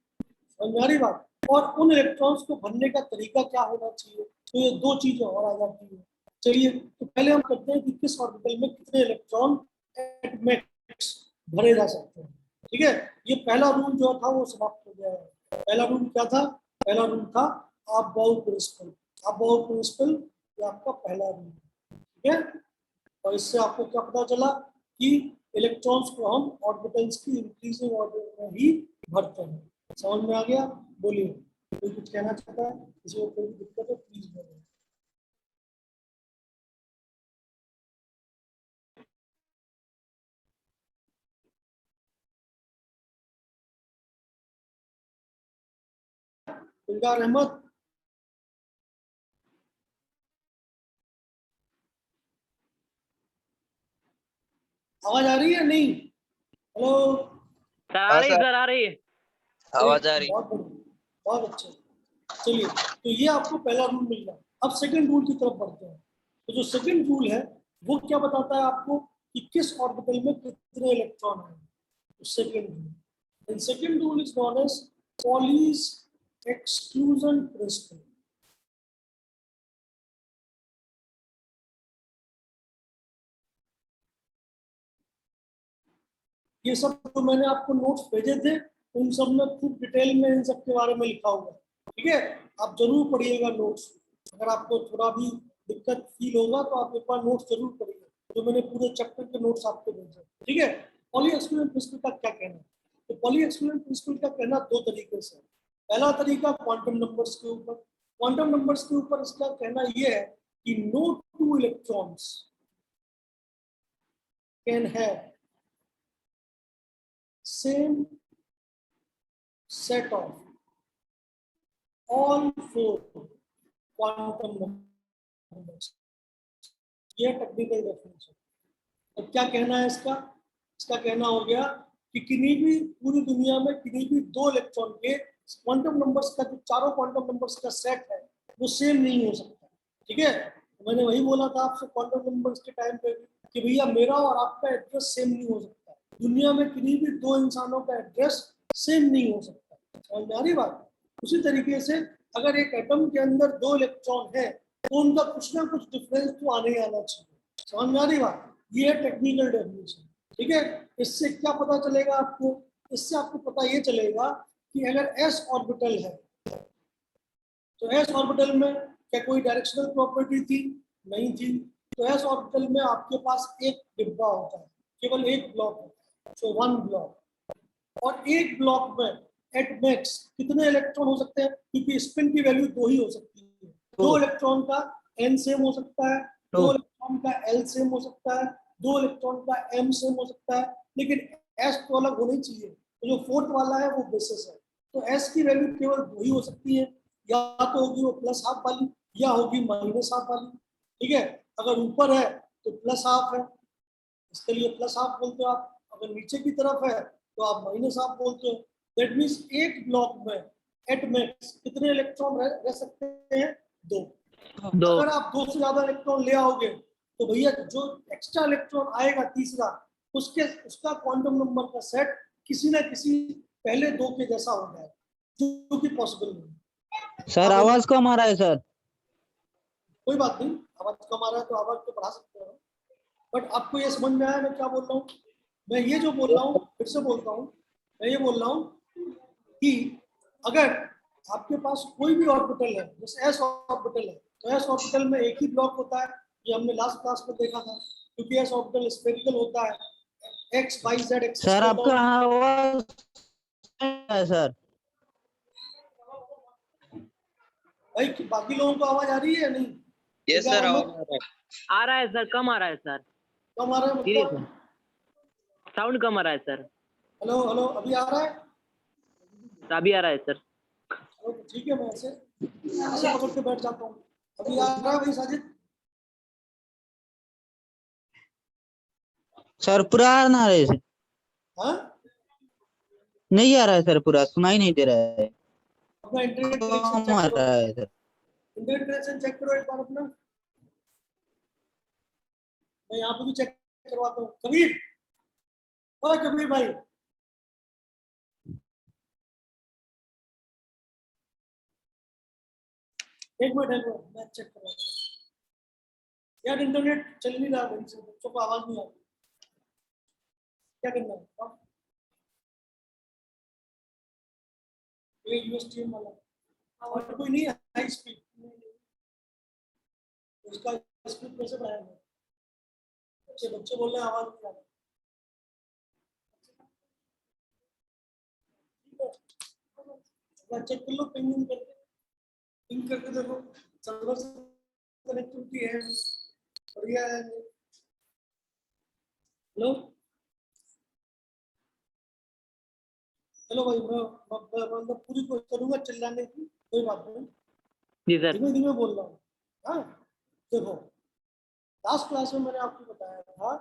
समझ में आ रही बात, और उन इलेक्ट्रॉन्स को भरने का तरीका क्या होना चाहिए। तो ये दो चीजें और आ जाती है। चलिए, तो पहले हम करते हैं कि किस ऑर्बिटल में कितने इलेक्ट्रॉन एट मैक्स भरे जा सकते हैं। ठीक है, ये पहला रूल जो था वो समाप्त हो गया है। पहला रूल क्या था? पहला रूल था आप बाउ प्रिंसिपल। आप बाउ प्रिंसिपल ये आपका पहला रूल, ठीक है। और इससे आपको क्या पता चला कि इलेक्ट्रॉन्स को हम ऑर्बिटल्स की इंक्रीजिंग ऑर्डर में ही भरते हैं। समझ में आ गया? बोलिए, कोई कुछ कहना चाहता है? किसी को कोई दिक्कत है प्लीज बोलिए। गुलजार अहमद, आवाज आ रही है नहीं? हेलो, आ रही सर, आ रही है आवाज आ रही। बहुत बढ़िया, बहुत अच्छा। चलिए, तो ये आपको पहला रूल मिल गया। अब सेकंड रूल की तरफ बढ़ते हैं। तो जो सेकंड रूल है वो क्या बताता है आपको कि किस ऑर्बिटल में कितने इलेक्ट्रॉन हैं। तो second rule, and second rule is known as Pauli's exclusion principle. ये सब जो मैंने आपको नोट्स भेजे थे उन सब में खूब डिटेल में इन सब के बारे में लिखा हुआ है। ठीक है, आप जरूर पढ़िएगा नोट्स। अगर आपको थोड़ा भी दिक्कत फील होगा तो आप एक बार नोट्स जरूर पढ़िएगा, जो मैंने पूरे चैप्टर के नोट्स आपको भेजे। ठीक है, पॉली एक्सक्लूजन प्रिंसिपल का क्या कहना है? तो पॉली एक्सक्लूजन प्रिंसिपल का कहना दो तरीके से। पहला तरीका क्वांटम नंबर्स के ऊपर। क्वांटम नंबर्स के ऊपर इसका कहना यह है कि no two electrons can have same set of all four quantum numbers। ये टेक्निकल डेफिनेशन। अब क्या कहना है इसका? इसका कहना हो गया कि किन्हीं भी पूरी दुनिया में किन्हीं भी दो इलेक्ट्रॉन के क्वांटम नंबर्स का जो चारों क्वांटम नंबर्स का सेट है वो सेम नहीं हो सकता। ठीक है, तो मैंने वही बोला था आपसे क्वांटम नंबर्स के टाइम पे कि भैया मेरा और आपका एड्रेस सेम नहीं हो सकता। दुनिया में किन्हीं भी दो इंसानों का एड्रेस सेम नहीं हो सकता। समझ में आ रही बात? उसी तरीके से अगर एक एटम के अंदर दो इलेक्ट्रॉन है तो उनका कुछ ना कुछ डिफरेंस तो आने ही आना चाहिए। समझ में आ रही बात? ये है टेक्निकल डेफिनेशन। ठीक है, इससे क्या पता चलेगा आपको? इससे आपको पता ये चलेगा कि अगर s ऑर्बिटल है तो s ऑर्बिटल में क्या कोई डायरेक्शनल प्रॉपर्टी थी? नहीं थी। तो s ऑर्बिटल में आपके पास एक डिब्बा होता है, केवल एक ब्लॉक होता है, सो वन ब्लॉक। और एक ब्लॉक में एट मैक्स कितने इलेक्ट्रॉन हो सकते हैं? क्योंकि स्पिन की वैल्यू दो ही हो सकती है। दो इलेक्ट्रॉन का n सेम हो सकता है, दो इलेक्ट्रॉन का l सेम हो सकता है, दो इलेक्ट्रॉन का m सेम हो सकता है, लेकिन s तो अलग होनी चाहिए। तो जो फोर्थ वाला है वो बेसिस है। तो s की वैल्यू केवल दो ही हो सकती है, या तो होगी वो प्लस हाफ वाली या होगी माइनस हाफ वाली। ठीक है, अगर ऊपर है तो प्लस हाफ है, इसके लिए प्लस हाफ बोलते हो आप। अगर नीचे की तरफ है तो आप माइनस हाफ बोलते हो। दैट मीन्स एक ब्लॉक में एट मैक्स कितने इलेक्ट्रॉन रह सकते हैं? दो। दो। अगर आप दो से ज्यादा इलेक्ट्रॉन ले आओगे तो भैया जो एक्स्ट्रा इलेक्ट्रॉन आएगा तीसरा, उसका क्वांटम नंबर का सेट किसी ना किसी पहले दो के जैसा हो जाएगा, जो कि पॉसिबल नहीं। सर आवाज कम आ रहा है सर। कोई बात नहीं, आवाज कम आ रहा है तो आवाज को बढ़ा सकते हो, बट आपको ये समझ में आया मैं क्या बोल रहा हूँ? मैं ये जो बोल रहा हूँ फिर से बोलता हूँ, मैं ये बोल रहा हूँ कि अगर आपके पास कोई भी ऑर्बिटल है, जैसे एस ऑर्बिटल है, तो एस ऑर्बिटल में एक ही ब्लॉक होता है। ये हमने लास्ट क्लास में देखा था, क्योंकि एस ऑर्बिटल स्फेरिकल होता है, x y z axis sir पे आपका आवाज है सर। भाई बाकी लोगों को आवाज आ रही है या नहीं? यस सर, आ रहा है सर, कम आ रहा है सर। कम आ रहा है धीरे मतलब? से साउंड कम आ रहा है सर। हेलो हेलो, अभी आ रहा है? अभी आ रहा है सर। चलो ठीक है, मैं ऐसे पकड़ के बैठ जाता हूँ। अभी आ रहा है भाई साजिद? सर पूरा आ ना रहा है, हाँ, नहीं आ रहा है सर, पूरा सुनाई नहीं दे रहा है, अपना इंटरनेट कनेक्शन कम चेक आ करो, रहा है सर। इंटरनेट कनेक्शन चेक करो एक बार अपना। मैं यहाँ पे भी चेक करवाता हूँ। कबीर, ओए कबीर भाई, एक मिनट मैं चेक कर रहा हूँ। यार इंटरनेट चल नहीं रहा ढंग से, बच्चों को आवाज नहीं आ रही, क्या करना है? हाँ, ये यूएसटीएम वाला और कोई नहीं है हाई स्पीड, उसका स्पीड कैसे बढ़ाएंगे? बच्चे बच्चे बोल रहे हैं आवाज नहीं आ रही। चेक कर लो, पिंग करके देखो, सर्वर से कनेक्टिविटी है, बढ़िया है। हेलो चलो भाई, मैं पूरी कोशिश करूंगा चिल्लाने की, कोई बात नहीं, जी सर। धीमे धीमे बोल रहा हूँ। हाँ देखो, लास्ट क्लास में मैंने आपको बताया था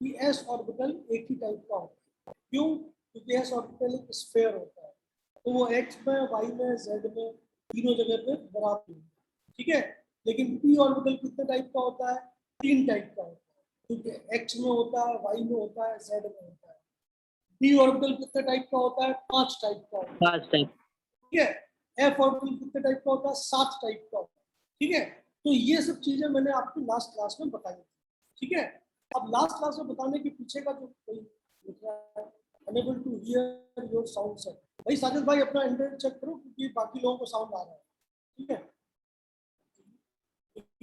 कि एस ऑर्बिटल एक ही टाइप का होता है। क्यों? क्योंकि एस ऑर्बिटल एक स्फीयर होता है, तो वो एक्स में, वाई में, जेड में, तीनों जगह पे बराबर है, ठीक है। लेकिन पी ऑर्बिटल कितने टाइप का होता है? 3 टाइप का होता है, क्योंकि एक्स में होता है, वाई में होता है, जेड में होता है। डी ऑर्बिटल कितने टाइप का होता है? 5 टाइप का होता है, 5 टाइप। ठीक है। एफ ऑर्बिटल कितने टाइप का होता है? 7 टाइप का होता है, ठीक है। तो ये सब चीजें मैंने आपको लास्ट क्लास में बताई थी, ठीक है। अब लास्ट क्लास में बताने के पीछे का जो कोई लिख रहा है, unable to hear your sound set, भाई साजिद भाई अपना इंटरनेट चेक करो, क्योंकि बाकी लोगों को साउंड आ रहा है, ठीक है।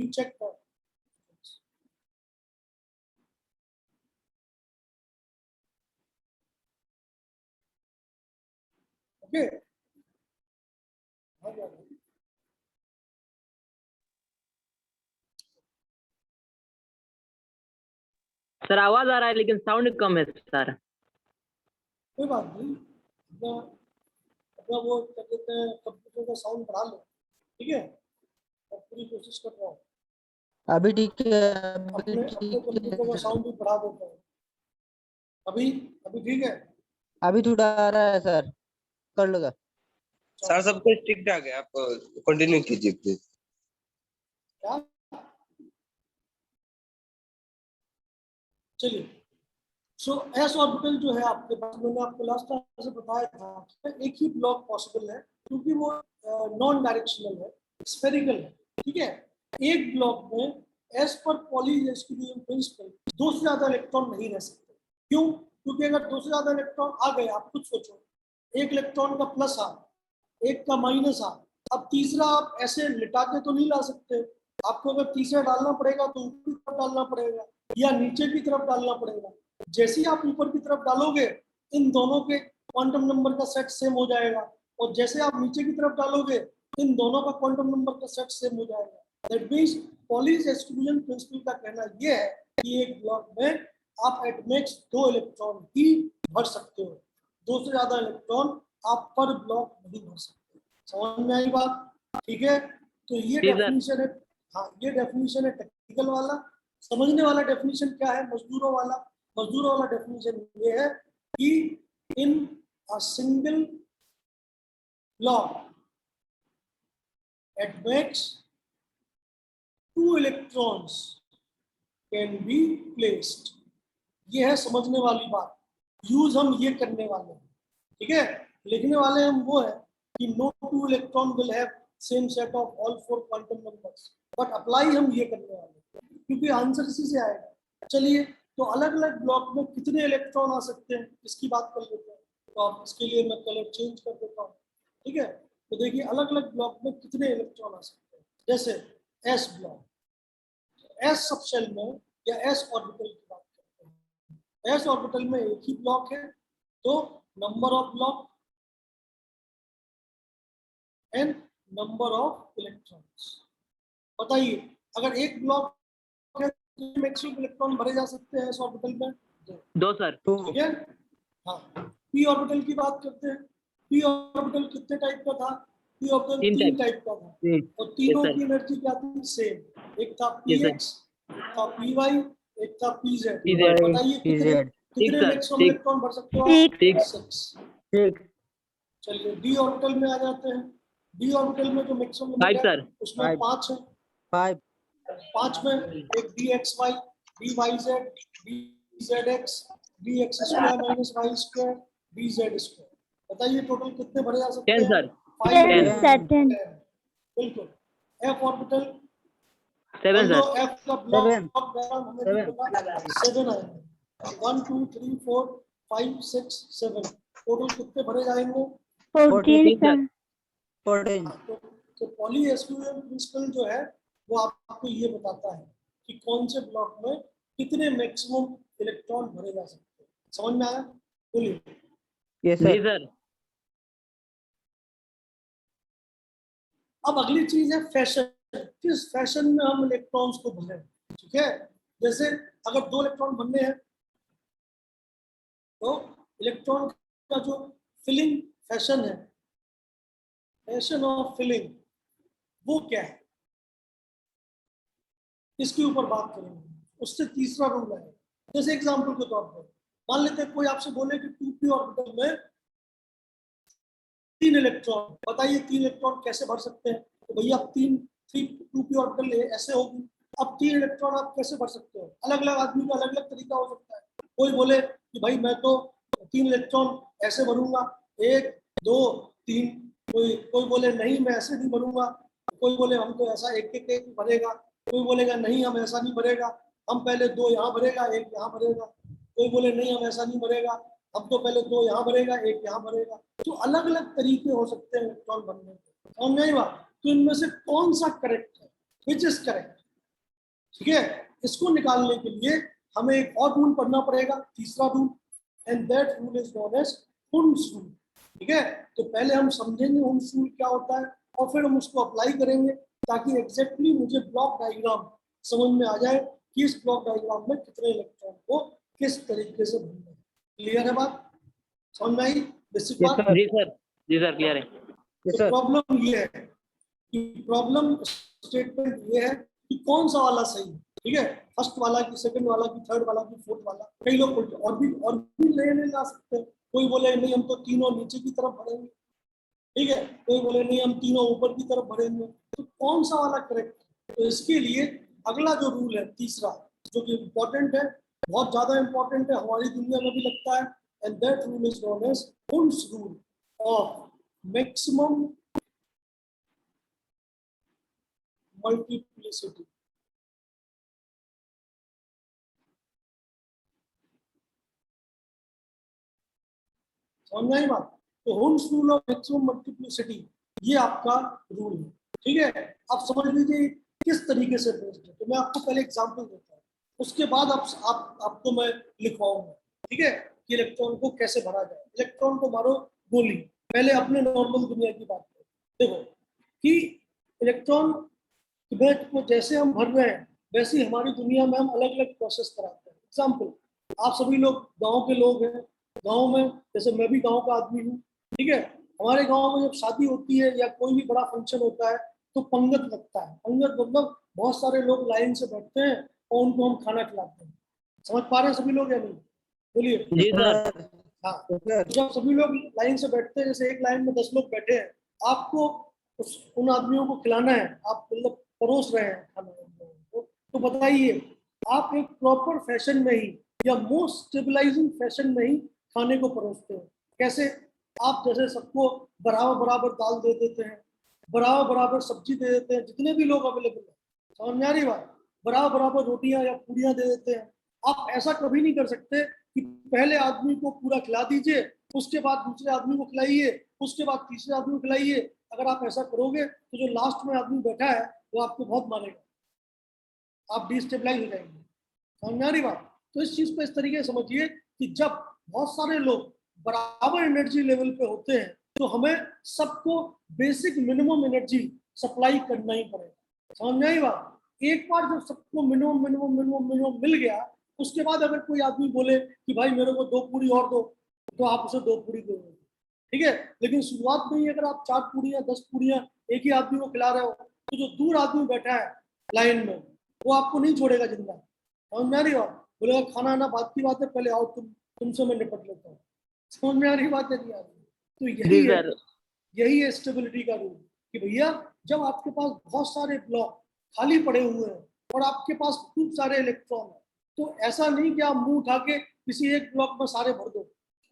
चेक करो, ओके। सर आवाज आ रहा है लेकिन साउंड कम है सर। कोई बात नहीं, अपना अपना वो क्या कहते हैं, कंप्यूटर का साउंड बढ़ा लो, ठीक है। और पूरी कोशिश कर रहा हूँ अभी ठीक है, अभी अपने अपने ठीक कंप्यूटर का है सर। साउंड भी बढ़ा देता हूँ। अभी अभी ठीक है? अभी थोड़ा आ रहा है सर, कर लेगा। सर सब कुछ ठीक ठाक है, आप कंटिन्यू कीजिए प्लीज। क्या? चलिए, सो एस ऑर्बिटल जो है आपके पास, मैंने आपको लास्ट टाइम से बताया था कि एक ही ब्लॉक पॉसिबल है, क्योंकि वो नॉन डायरेक्शनल है, स्फेरिकल है, ठीक है। एक ब्लॉक में एस पर पॉली डिस्ट्रीब्यूशन प्रिंसिपल 2 से ज्यादा इलेक्ट्रॉन नहीं रह सकते। क्यों? क्योंकि अगर 2 से ज्यादा इलेक्ट्रॉन आ गए, आप खुद सोचो, एक इलेक्ट्रॉन का प्लस आ, एक का माइनस आ, अब तीसरा आप ऐसे लिटा के तो नहीं ला सकते, आपको अगर तीसरा डालना पड़ेगा तो ऊपर की तरफ डालना पड़ेगा या नीचे की तरफ डालना पड़ेगा। जैसे ही आप ऊपर की तरफ डालोगे, इन दोनों के क्वांटम नंबर का सेट सेम हो जाएगा, और जैसे आप नीचे की तरफ डालोगे, इन दोनों का क्वांटम नंबर का सेट सेम हो जाएगा। That means Pauli's exclusion principal का कहना यह है कि एक ब्लॉक में आप एट मैक्स 2 इलेक्ट्रॉन ही भर सकते हो, 2 से ज्यादा इलेक्ट्रॉन आप पर ब्लॉक नहीं भर सकते। समझ में आई बात? ठीक है, तो ये जी सर। डेफिनेशन है। हाँ, ये डेफिनेशन है टेक्निकल वाला। समझने वाला डेफिनेशन क्या है? मजदूरों वाला। मजदूरों वाला डेफिनेशन ये है कि in a single block at max 2 electrons can be placed. ये है समझने वाली बात, यूज हम ये करने वाले हैं, ठीक है। लिखने वाले हम वो है कि no 2 electron will have same set of all 4 quantum numbers, but apply हम ये करने वाले हैं, क्योंकि आंसर इसी से आएगा। चलिए, तो अलग अलग ब्लॉक में कितने इलेक्ट्रॉन आ सकते हैं इसकी बात कर लेते हैं। तो आप इसके लिए मैं कलर चेंज कर देता हूँ, ठीक है। तो देखिए, अलग अलग ब्लॉक में कितने इलेक्ट्रॉन आ सकते हैं। जैसे s block, s sub shell में या एस ऑर्बिटल की बात करते हैं। एस ऑर्बिटल में एक ही ब्लॉक है, तो number of block and number of electrons. बताइए, अगर एक ब्लॉक है तो मैक्सिमम इलेक्ट्रॉन भरे जा सकते हैं एस ऑर्बिटल में? 2 सर। ठीक है। हाँ, पी ऑर्बिटल की बात करते हैं। पी ऑर्बिटल कितने टाइप का था? पी ऑर्बिटल 3 टाइप का था, और तीनों की एनर्जी क्या थी? सेम। एक था पी एक्स, एक था पी वाई, एक था पीजेड। PZ, बताइए कितने PZ, कितने sir, मैक्सिमम six, इलेक्ट्रॉन भर सकते हो आप? 6, 6। 6, चलिए डी ऑर्बिटल में आ जाते हैं। डी ऑर्बिटल में जो मैक्सिमम नंबर 5 है सर, उसमें Five. 5 है। 5, 5 में एक d x y, d y z, d z x, d x square minus y square, d z square. बताइए टोटल कितने भरे जा सकते 10 हैं? सर, 5, 10, 10। बिल्कुल। एफ ऑर्बिटल 7 दो सर, एफ का ब्लॉक 7, डायग्राम हमें भी 7, पता 7 आएंगे। 1 2 3 4 5 6 7 टोटल कितने भरे जाएंगे? 14 सर, 14, तो पॉली एसक्यूएल प्रिंसिपल जो है वो आपको ये बताता है कि कौन से ब्लॉक में कितने मैक्सिमम इलेक्ट्रॉन भरे जा सकते हैं। समझ में आया? बोलिए। yes जी sir, सर, अब अगली चीज है फैशन। किस फैशन में हम इलेक्ट्रॉन्स को भरें? ठीक है, जैसे अगर 2 इलेक्ट्रॉन भरने हैं तो इलेक्ट्रॉन का जो फिलिंग फैशन है, फैशन ऑफ फिलिंग, वो क्या है, इसके ऊपर बात करेंगे। उससे तीसरा रूल है। जैसे एग्जांपल के तौर पर मान लेते हैं कोई आपसे बोले कि 2p ऑर्बिटल में 3 इलेक्ट्रॉन, बताइए 3 इलेक्ट्रॉन कैसे भर सकते हैं? तो भैया 2p ऑर्बिटल ऐसे होगी। अब 3 इलेक्ट्रॉन आप कैसे भर सकते हो? अलग अलग आदमी का अलग अलग तरीका हो सकता है। कोई बोले कि भाई मैं तो 3 इलेक्ट्रॉन ऐसे भरूंगा, 1 2 3। कोई कोई बोले नहीं मैं ऐसे नहीं भरूंगा। कोई बोले हम तो ऐसा एक एक एक भरेगा। कोई बोलेगा नहीं हम ऐसा नहीं भरेगा, हम पहले 2 यहाँ भरेगा 1 यहाँ भरेगा। कोई बोले नहीं हम ऐसा नहीं भरेगा, हम तो पहले 2 यहाँ भरेगा 1 यहाँ भरेगा। तो अलग अलग तरीके हो सकते हैं इलेक्ट्रॉन भरने के। समझ में आई बात? तो इनमें से कौन सा करेक्ट है, विच इज करेक्ट? ठीक है, इसको निकालने के लिए हमें एक और रूल पढ़ना पड़ेगा, तीसरा rule, and that rule is known as Hund's rule. ठीक है, तो पहले हम समझेंगे हुन्स रूल क्या होता है और फिर हम उसको अप्लाई करेंगे ताकि एग्जैक्टली मुझे ब्लॉक डायग्राम समझ में आ जाए कि इस ब्लॉक डायग्राम में कितने इलेक्ट्रॉन को किस तरीके से भरना है। क्लियर है बात? समझ में आई बेसिक yes बात? sir, जी सर क्लियर है। yes तो sir, प्रॉब्लम ये है कि प्रॉब्लम स्टेटमेंट ये है कि कौन सा वाला सही है। ठीक है, फर्स्ट वाला की, सेकंड वाला की, थर्ड वाला की, फोर्थ वाला। कई लोग और भी लेने जा सकते हैं। कोई बोले नहीं हम तो तीनों नीचे की तरफ भरेंगे। ठीक है, कोई बोले नहीं हम तीनों ऊपर की तरफ भरेंगे। तो कौन सा वाला करेक्ट है? तो इसके लिए अगला जो रूल है तीसरा, जो कि इम्पोर्टेंट है, बहुत ज्यादा इंपॉर्टेंट है, हमारी दुनिया में भी लगता है, and that rule is known as Hund's rule of maximum multiplicity. समझ में आई बात? तो Hund's rule of maximum multiplicity ये आपका रूल है। ठीक है, आप समझ लीजिए किस तरीके से बेस्ड है। तो मैं आपको पहले एग्जांपल देता हूँ, उसके बाद आपको मैं लिखवाऊंगा। ठीक है, कि इलेक्ट्रॉन को कैसे भरा जाए। इलेक्ट्रॉन को मारो गोली। पहले अपने नॉर्मल दुनिया की बात करें। देखो कि इलेक्ट्रॉन को जैसे हम भर रहे हैं वैसे ही हमारी दुनिया में हम अलग अलग प्रोसेस कराते हैं। एग्जाम्पल, आप सभी लोग गाँव के लोग हैं। गाँव में जैसे मैं भी गाँव का आदमी हूँ। ठीक है, हमारे गाँव में जब शादी होती है या कोई भी बड़ा फंक्शन होता है तो पंगत लगता है। पंगत मतलब बहुत सारे लोग लाइन से बैठते हैं और उनको हम खाना खिलाते हैं। समझ पा रहे हैं सभी लोग या नहीं? बोलिए। जी सर, sir, हाँ, yes sir, जब सभी लोग लाइन से बैठते हैं, जैसे एक लाइन में 10 लोग बैठे हैं, आपको उन आदमियों को खिलाना है, आप मतलब परोस रहे हैं खाना तो बताइए आप एक प्रॉपर फैशन में ही या मोस्ट स्टेबलाइजिंग फैशन में ही खाने को परोसते हैं। कैसे? आप जैसे सबको बराबर बराबर दाल दे देते हैं, बराबर बराबर सब्जी दे देते हैं, जितने भी लोग अवेलेबल है। समझ में आ रही बात? बराबर बराबर रोटियां या पूड़ियां दे देते हैं। आप ऐसा कभी नहीं कर सकते कि पहले आदमी को पूरा खिला दीजिए, उसके बाद दूसरे आदमी को खिलाइए, उसके बाद तीसरे आदमी को खिलाइए। अगर आप ऐसा करोगे तो जो लास्ट में आदमी बैठा है वो आपको बहुत मारेगा, आप डिस्टेबलाइज हो जाएंगे। समझ में आ रही बात? तो इस चीज को इस तरीके से समझिए कि जब बहुत सारे लोग बराबर एनर्जी लेवल पे होते हैं तो हमें सबको बेसिक मिनिमम एनर्जी सप्लाई करना ही पड़ेगा। समझ में आई बात? एक बार जब सबको मिनिमम मिनिमम मिनिमम मिनिमम मिल गया, उसके बाद अगर कोई आदमी बोले कि भाई मेरे को 2 पूरी और दो, तो आप उसे 2 पूरी दोगे। ठीक है, लेकिन शुरुआत में ही अगर आप 4 पूड़ियां 10 पूड़ियां एक ही आदमी को खिला रहे हो तो जो दूर आदमी बैठा है लाइन में वो आपको नहीं छोड़ेगा जिंदा। समझ में आ रही बात? बोलेगा खाना आना बात की बात है, पहले आओ तुमसे मैं निपट लेता हूँ। समझ में आ रही बात है नहीं आ रही? तो जी सर। यही है स्टेबिलिटी का रूल कि भैया जब आपके पास बहुत सारे ब्लॉक खाली पड़े हुए हैं और आपके पास खूब सारे इलेक्ट्रॉन है, तो ऐसा नहीं कि आप मुंह उठा के किसी एक ब्लॉक में सारे भर दो,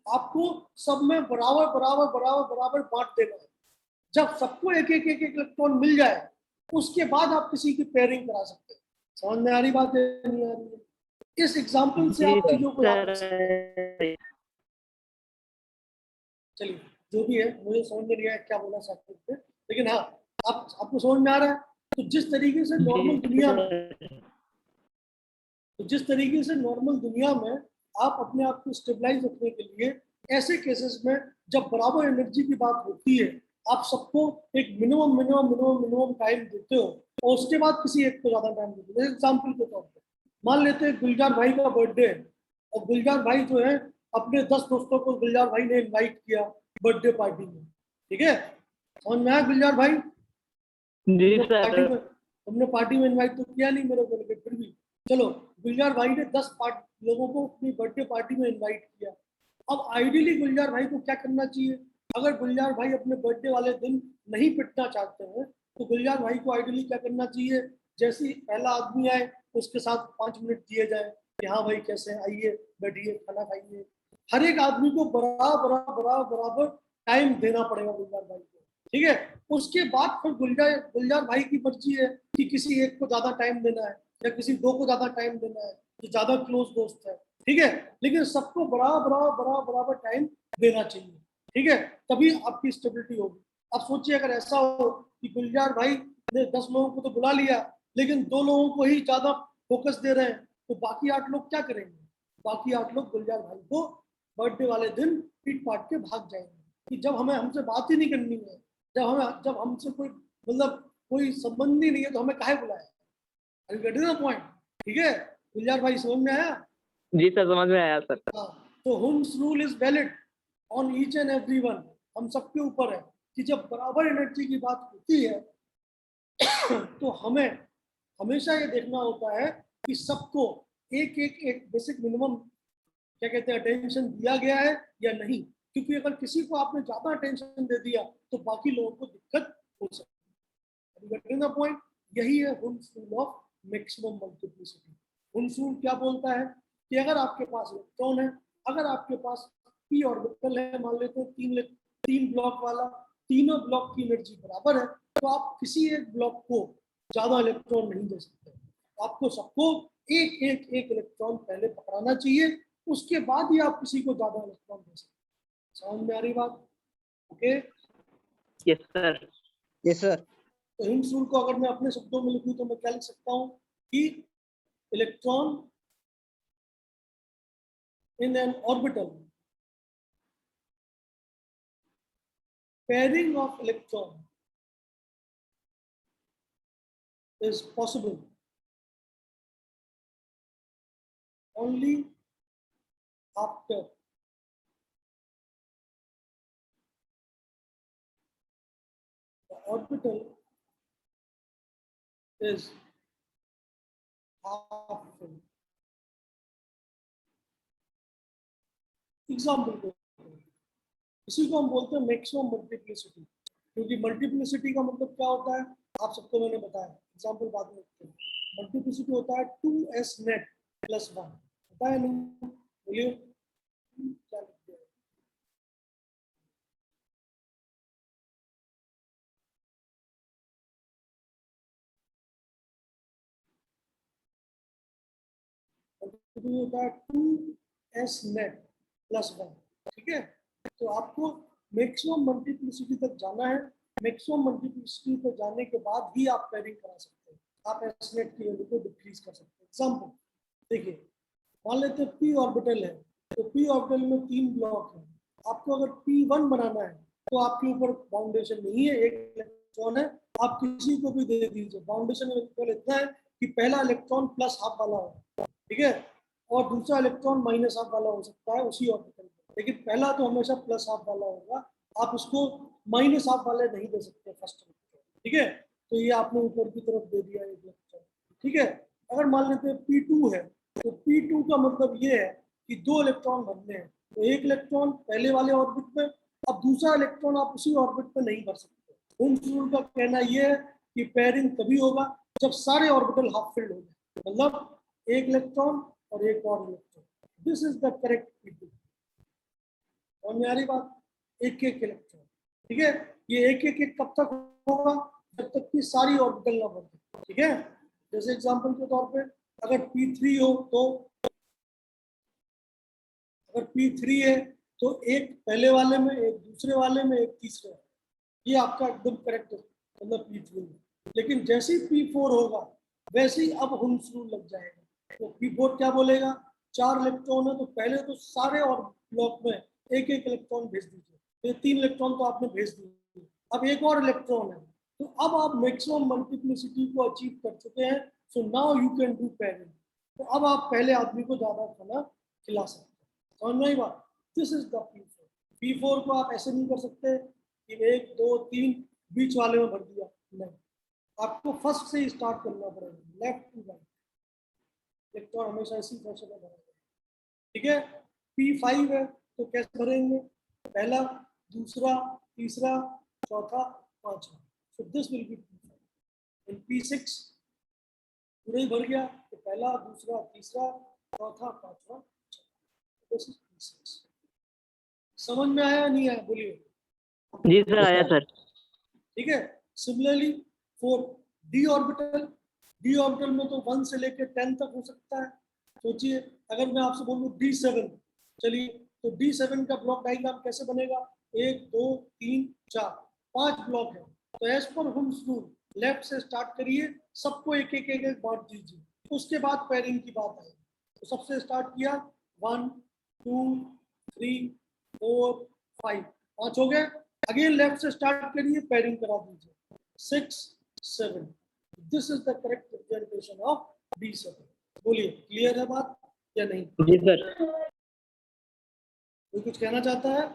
आपको सब में बराबर बराबर बराबर बराबर बांट देना है। जब सबको एक एक एक इलेक्ट्रॉन मिल जाए उसके बाद आप किसी की पेयरिंग करा सकते हैं। समझ में आ रही बात है नहीं आ रही है? इस एग्जाम्पल से आप चीजों को याद रख सकते हैं। चलिए जो भी है, मुझे समझ में नहीं आया क्या बोला सकते थे, लेकिन हाँ आपको समझ में आ रहा है। तो जिस तरीके से नॉर्मल दुनिया में आप अपने आप को स्टेबलाइज रखने के लिए ऐसे केसेस में जब बराबर एनर्जी की बात होती है, आप सबको एक मिनिमम टाइम देते हो और उसके बाद किसी एक को ज्यादा टाइम देते हो। एग्जाम्पल के तौर पर मान लेते हैं गुलजार भाई का बर्थडे है और गुलजार भाई जो है अपने 10 दोस्तों को गुलजार भाई ने इनवाइट किया बर्थडे पार्टी में, ठीक है? समझ में आया गुलजार भाई? जी सर। तुमने पार्टी में इनवाइट तो किया नहीं मेरे को, लेकिन फिर भी चलो गुलजार भाई ने 10 लोगों को अपनी बर्थडे पार्टी में इनवाइट किया। अब आइडियली गुलजार भाई को क्या करना चाहिए? अगर गुलजार भाई अपने बर्थडे वाले दिन नहीं पिटना चाहते हैं तो गुलजार भाई को आइडियली क्या करना चाहिए? जैसे ही पहला आदमी आए उसके साथ 5 मिनट दिए जाए कि हाँ भाई कैसे, आइए बैठिए खाना खाइए। हर एक आदमी को बराबर टाइम देना पड़ेगा गुलजार भाई को, ठीक है? उसके बाद फिर गुलजार भाई की मर्जी है कि किसी एक को ज्यादा टाइम देना है या किसी दो को ज्यादा टाइम देना है जो ज्यादा क्लोज दोस्त है, ठीक है? लेकिन सबको बराबर टाइम देना चाहिए, ठीक है? तभी आपकी स्टेबिलिटी होगी। अब सोचिए अगर ऐसा हो कि गुलजार भाई ने 10 लोगों को तो बुला लिया लेकिन 2 लोगों को ही ज्यादा फोकस दे रहे हैं, तो बाकी 8 लोग क्या करेंगे? बाकी 8 लोग गुलजार भाई को बर्थडे वाले दिन पीट पाट के भाग जाएंगे कि जब हमें हमसे बात ही नहीं करनी है, जब हमसे कोई मतलब कोई संबंध ही नहीं है तो हमें काहे बुलाया? पॉइंट, ठीक है? गुलजार भाई समझ में आया? जी सर समझ में आया सर। हाँ, तो Hund's rule is valid on each and every one. हम सबके ऊपर है कि जब बराबर एनर्जी की बात होती है तो हमें हमेशा ये देखना होता है कि सबको एक बेसिक मिनिमम क्या कहते हैं अटेंशन दिया गया है या नहीं, क्योंकि अगर किसी को आपने ज्यादा अटेंशन दे दिया तो बाकी लोगों को दिक्कत हो सकती है। पॉइंट यही है Hund's rule of maximum multiplicity. Hund's rule क्या बोलता है कि अगर आपके पास इलेक्ट्रॉन है, अगर आपके पास पी ऑर्बिटल है, मान लेते हैं 3 ब्लॉक वाला, तीनों ब्लॉक की एनर्जी बराबर है, तो आप किसी एक ब्लॉक को ज्यादा इलेक्ट्रॉन नहीं दे सकते। आपको सबको एक इलेक्ट्रॉन पहले पकड़ाना चाहिए, उसके बाद ही आप किसी को ज्यादा इलेक्ट्रॉन दे सकते हैं। समझ में आ रही बात? Okay yes sir. Yes sir. तो हिम्स रूल को अगर मैं अपने शब्दों में लिखूं तो मैं क्या लिख सकता हूं कि electron in an orbital, pairing of electron is possible only after the orbital is half full. Example को इसी को हम बोलते हैं मैक्सिमम मल्टीप्लिसिटी, क्योंकि मल्टीप्लिसिटी का मतलब क्या होता है आप सबको मैंने बताया, एग्जाम्पल बाद में देखते हैं। मल्टीप्लिसिटी होता है 2s नेट प्लस 1, होता है नहीं? बोलिए क्या लिखते हैं? होता है 2s नेट प्लस 1, ठीक है? तो आपको मैक्सिमम मल्टीप्लिसिटी तक जाना है। मैक्सिमम मल्टीप्लिसिटी तक जाने के बाद ही आप पेयरिंग करा सकते हैं, आप एस नेट की वैल्यू को डिक्रीज कर सकते हैं। एग्जाम्पल देखिए, मान लेते हैं पी ऑर्बिटल है, तो पी ऑर्बिटल में 3 ब्लॉक है। आपको अगर P1 बनाना है तो आपके ऊपर बाउंडेशन नहीं है, एक इलेक्ट्रॉन है, आप किसी को भी दे दीजिए। बाउंडेशन इतना है कि पहला इलेक्ट्रॉन प्लस हाफ वाला हो, ठीक है, और दूसरा इलेक्ट्रॉन माइनस हाफ वाला हो सकता है उसी ऑर्बिटल में, लेकिन पहला तो हमेशा प्लस हाफ वाला होगा, आप उसको माइनस हाफ वाले नहीं दे सकते फर्स्ट, ठीक है? तो ये आपने ऊपर की तरफ दे दिया एक इलेक्ट्रॉन, ठीक है? अगर मान लेते हैं P2 है, तो P2 का मतलब ये है कि 2 इलेक्ट्रॉन भरने हैं, तो एक इलेक्ट्रॉन पहले वाले ऑर्बिट में, अब दूसरा इलेक्ट्रॉन आप उसी ऑर्बिट में नहीं भर सकते। हुम्स रूल का कहना ये है कि पेयरिंग तभी होगा जब सारे ऑर्बिटल हाफ फिल्ड हो जाए, मतलब एक इलेक्ट्रॉन और एक और electron. This is the correct P2। और मेरी बात, एक एक इलेक्ट्रॉन, ठीक है। ये एक एक कब तक होगा? जब तक कि सारी ऑर्बिटल ना भर जाए, ठीक है। जैसे एग्जांपल के तौर पे अगर P3 हो तो अगर P3 है तो एक पहले वाले में, एक दूसरे वाले में, एक तीसरे वाले, ये आपका एकदम करेक्ट है, मतलब P3 में। लेकिन जैसे ही P4 होगा वैसे ही अब हुम्स रूल लग जाएगा। तो P4 क्या बोलेगा? 4 इलेक्ट्रॉन है तो पहले तो सारे और ब्लॉक में एक एक इलेक्ट्रॉन भेज दीजिए। ये 3 इलेक्ट्रॉन तो आपने भेज दिए, अब एक और इलेक्ट्रॉन है, तो अब आप मैक्सिमम मल्टीप्लिसिटी को अचीव कर चुके हैं। सो now you can do pairing. तो अब आप पहले आदमी को ज्यादा खाना खिला सकते हैं। समझ में आई बात? This is the P4। P4 को आप ऐसे नहीं कर सकते कि 1 2 3 बीच वाले में भर दिया, नहीं, आपको फर्स्ट से ही स्टार्ट करना पड़ेगा, लेफ्ट टू राइट। इलेक्ट्रॉन हमेशा इसी फैशन में भरेगा, ठीक है। P5 है तो कैसे भरेंगे? पहला, दूसरा, तीसरा, चौथा, पांचवा। So this will be P5। In P6 पूरा ही भर गया तो पहला, दूसरा, तीसरा, चौथा, पांचवा, दिस इज P6। समझ में आया नहीं आया? बोलिए। जी सर, आया सर। ठीक है। Similarly for D orbital, D orbital में तो 1 से लेकर 10 तक हो सकता है। सोचिए अगर मैं आपसे बोलूं D7, चलिए तो D7 का ब्लॉक डायग्राम कैसे बनेगा? 1 2 3 4 5 ब्लॉक है। तो एज पर हुम्स रूल लेफ्ट से स्टार्ट करिए, सबको एक एक एक एक बांट दीजिए, उसके बाद पेयरिंग की बात आई। तो सबसे स्टार्ट किया 1 2 3 4 5, 5 हो गए। अगेन लेफ्ट से स्टार्ट करिए, पेयरिंग करा दीजिए 6 7। This is the correct representation of D7। बोलिए, क्लियर है बात या नहीं? जी सर। कोई कुछ कहना चाहता है?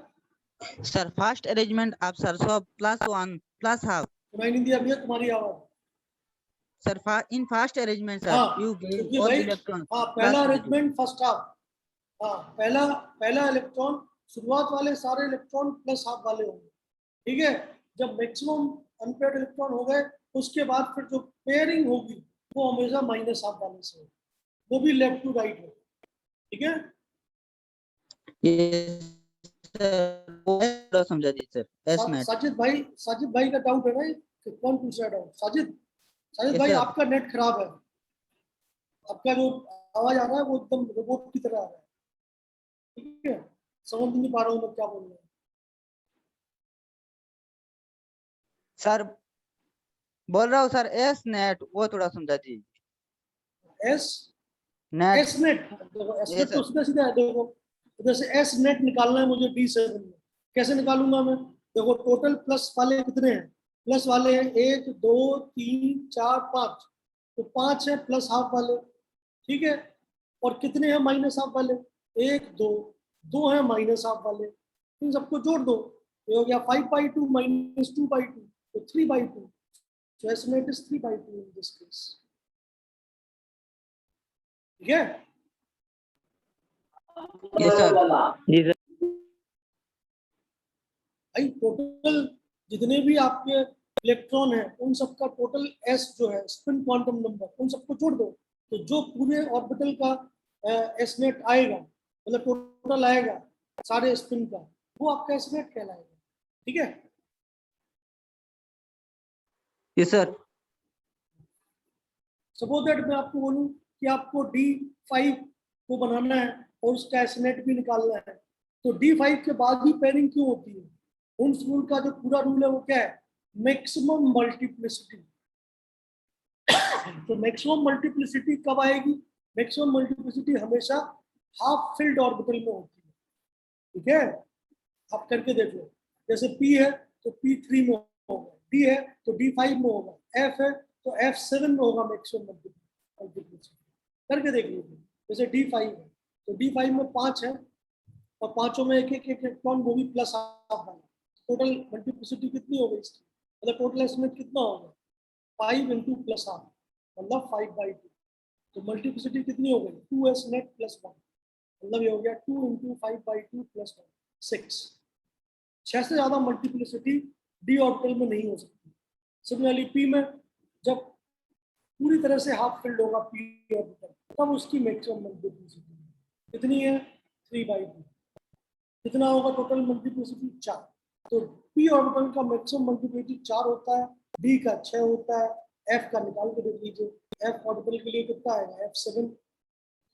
सर फर्स्ट अरेंजमेंट आप सर सो +1 +हाफ। सुनाई नहीं दिया भैया तुम्हारी आवाज। Sir in first arrangement sir हाँ, यू क्योंकि गेव ऑल भाई, इलेक्ट्रॉन हाँ, पहला अरेंजमेंट फर्स्ट हाफ। हाँ, पहला इलेक्ट्रॉन, शुरुआत वाले सारे इलेक्ट्रॉन प्लस हाफ वाले होंगे, ठीक है। जब मैक्सिमम अनपेयर्ड इलेक्ट्रॉन हो गए उसके बाद फिर जो पेयरिंग होगी वो हमेशा माइनस हाफ वाले से होगी, वो भी लेफ्ट टू राइट होगी, ठीक है। ये सर समझा दीजिए सर एस नेट। साजिद भाई का डाउट है ना, कि कौन पूछ रहा है डाउट? साजिद भाई, सर आपका नेट खराब है, आपका जो आवाज आ रहा है वो एकदम रोबोट की तरह आ रहा है, ठीक है। समझ नहीं पा रहा हूँ मैं क्या बोल रहा हूँ। सर बोल रहा हूँ सर एस नेट, वो थोड़ा समझा दीजिए। एस नेट नेट, देखो एस ये नेट तो सर सीधा सीधा है। देखो जैसे एस नेट निकालना है मुझे D7 में, कैसे निकालूंगा मैं? देखो टोटल प्लस वाले कितने हैं? प्लस वाले हैं 1 2 3 4 5, तो 5 है प्लस हाफ वाले, ठीक है। और कितने हैं माइनस हाफ वाले? 1 2, 2 है माइनस हाफ वाले, इन सबको जोड़ दो, ये हो गया 5/2 माइनस 2/2, तो 3/2। So S net is 3/2 in this case, ठीक है। ये सर जी सर। भाई टोटल जितने भी आपके इलेक्ट्रॉन हैं उन सबका टोटल S जो है, स्पिन क्वांटम नंबर, उन सबको जोड़ दो, तो जो पूरे ऑर्बिटल का S नेट आएगा, मतलब टोटल आएगा सारे स्पिन का, वो आपका S नेट कहलाएगा, ठीक है। ये सर सपोज दैट मैं आपको बोलूं कि आपको D5 को बनाना है और उसका S नेट भी निकालना है, तो D5 के बाद ही पेयरिंग क्यों होती है? हुम्स रूल का जो पूरा रूल है वो क्या है? Maximum multiplicity. तो मैक्सिमम मल्टीप्लिसिटी कब आएगी? मैक्सिमम मल्टीप्लिसिटी हमेशा हाफ फिल्ड ऑर्बिटल में होती है, ठीक है। आप करके देख लो, जैसे P है तो P3 में होगा, D है तो D5 में होगा, F है तो F7 में होगा मैक्सिमम मल्टीप्लिसिटी, करके देख लीजिए। जैसे D5 है तो D5 में 5 है और पांचों में एक एक इलेक्ट्रॉन, वो भी प्लस हाफ वाला, टोटल मल्टीप्लिसिटी कितनी हो गई इसकी? मतलब टोटल एस्टिमेट कितना होगा? 5 × +1/2, मतलब 5/2। तो मल्टीप्लिसिटी कितनी हो गई 2s नेट प्लस 1, मतलब ये हो गया 2 × 5/2 + 1 6। 6 से ज्यादा मल्टीप्लिसिटी डी ऑर्बिटल में नहीं हो सकती। सिमिलरली पी में जब पूरी तरह से हाफ फिल्ड होगा पी ऑर्बिटल तब उसकी मैक्सिमम मल्टीप्लिसिटी कितनी है 3/2। कितना होगा टोटल मल्टीप्लिसिटी 4। तो पी ऑर्बिटल का मैक्सिमम मल्टीप्लिसिटी 4 होता है, डी का 6 होता है, एफ का निकाल के देख लीजिए, एफ ऑर्बिटल के लिए कितना आएगा F7,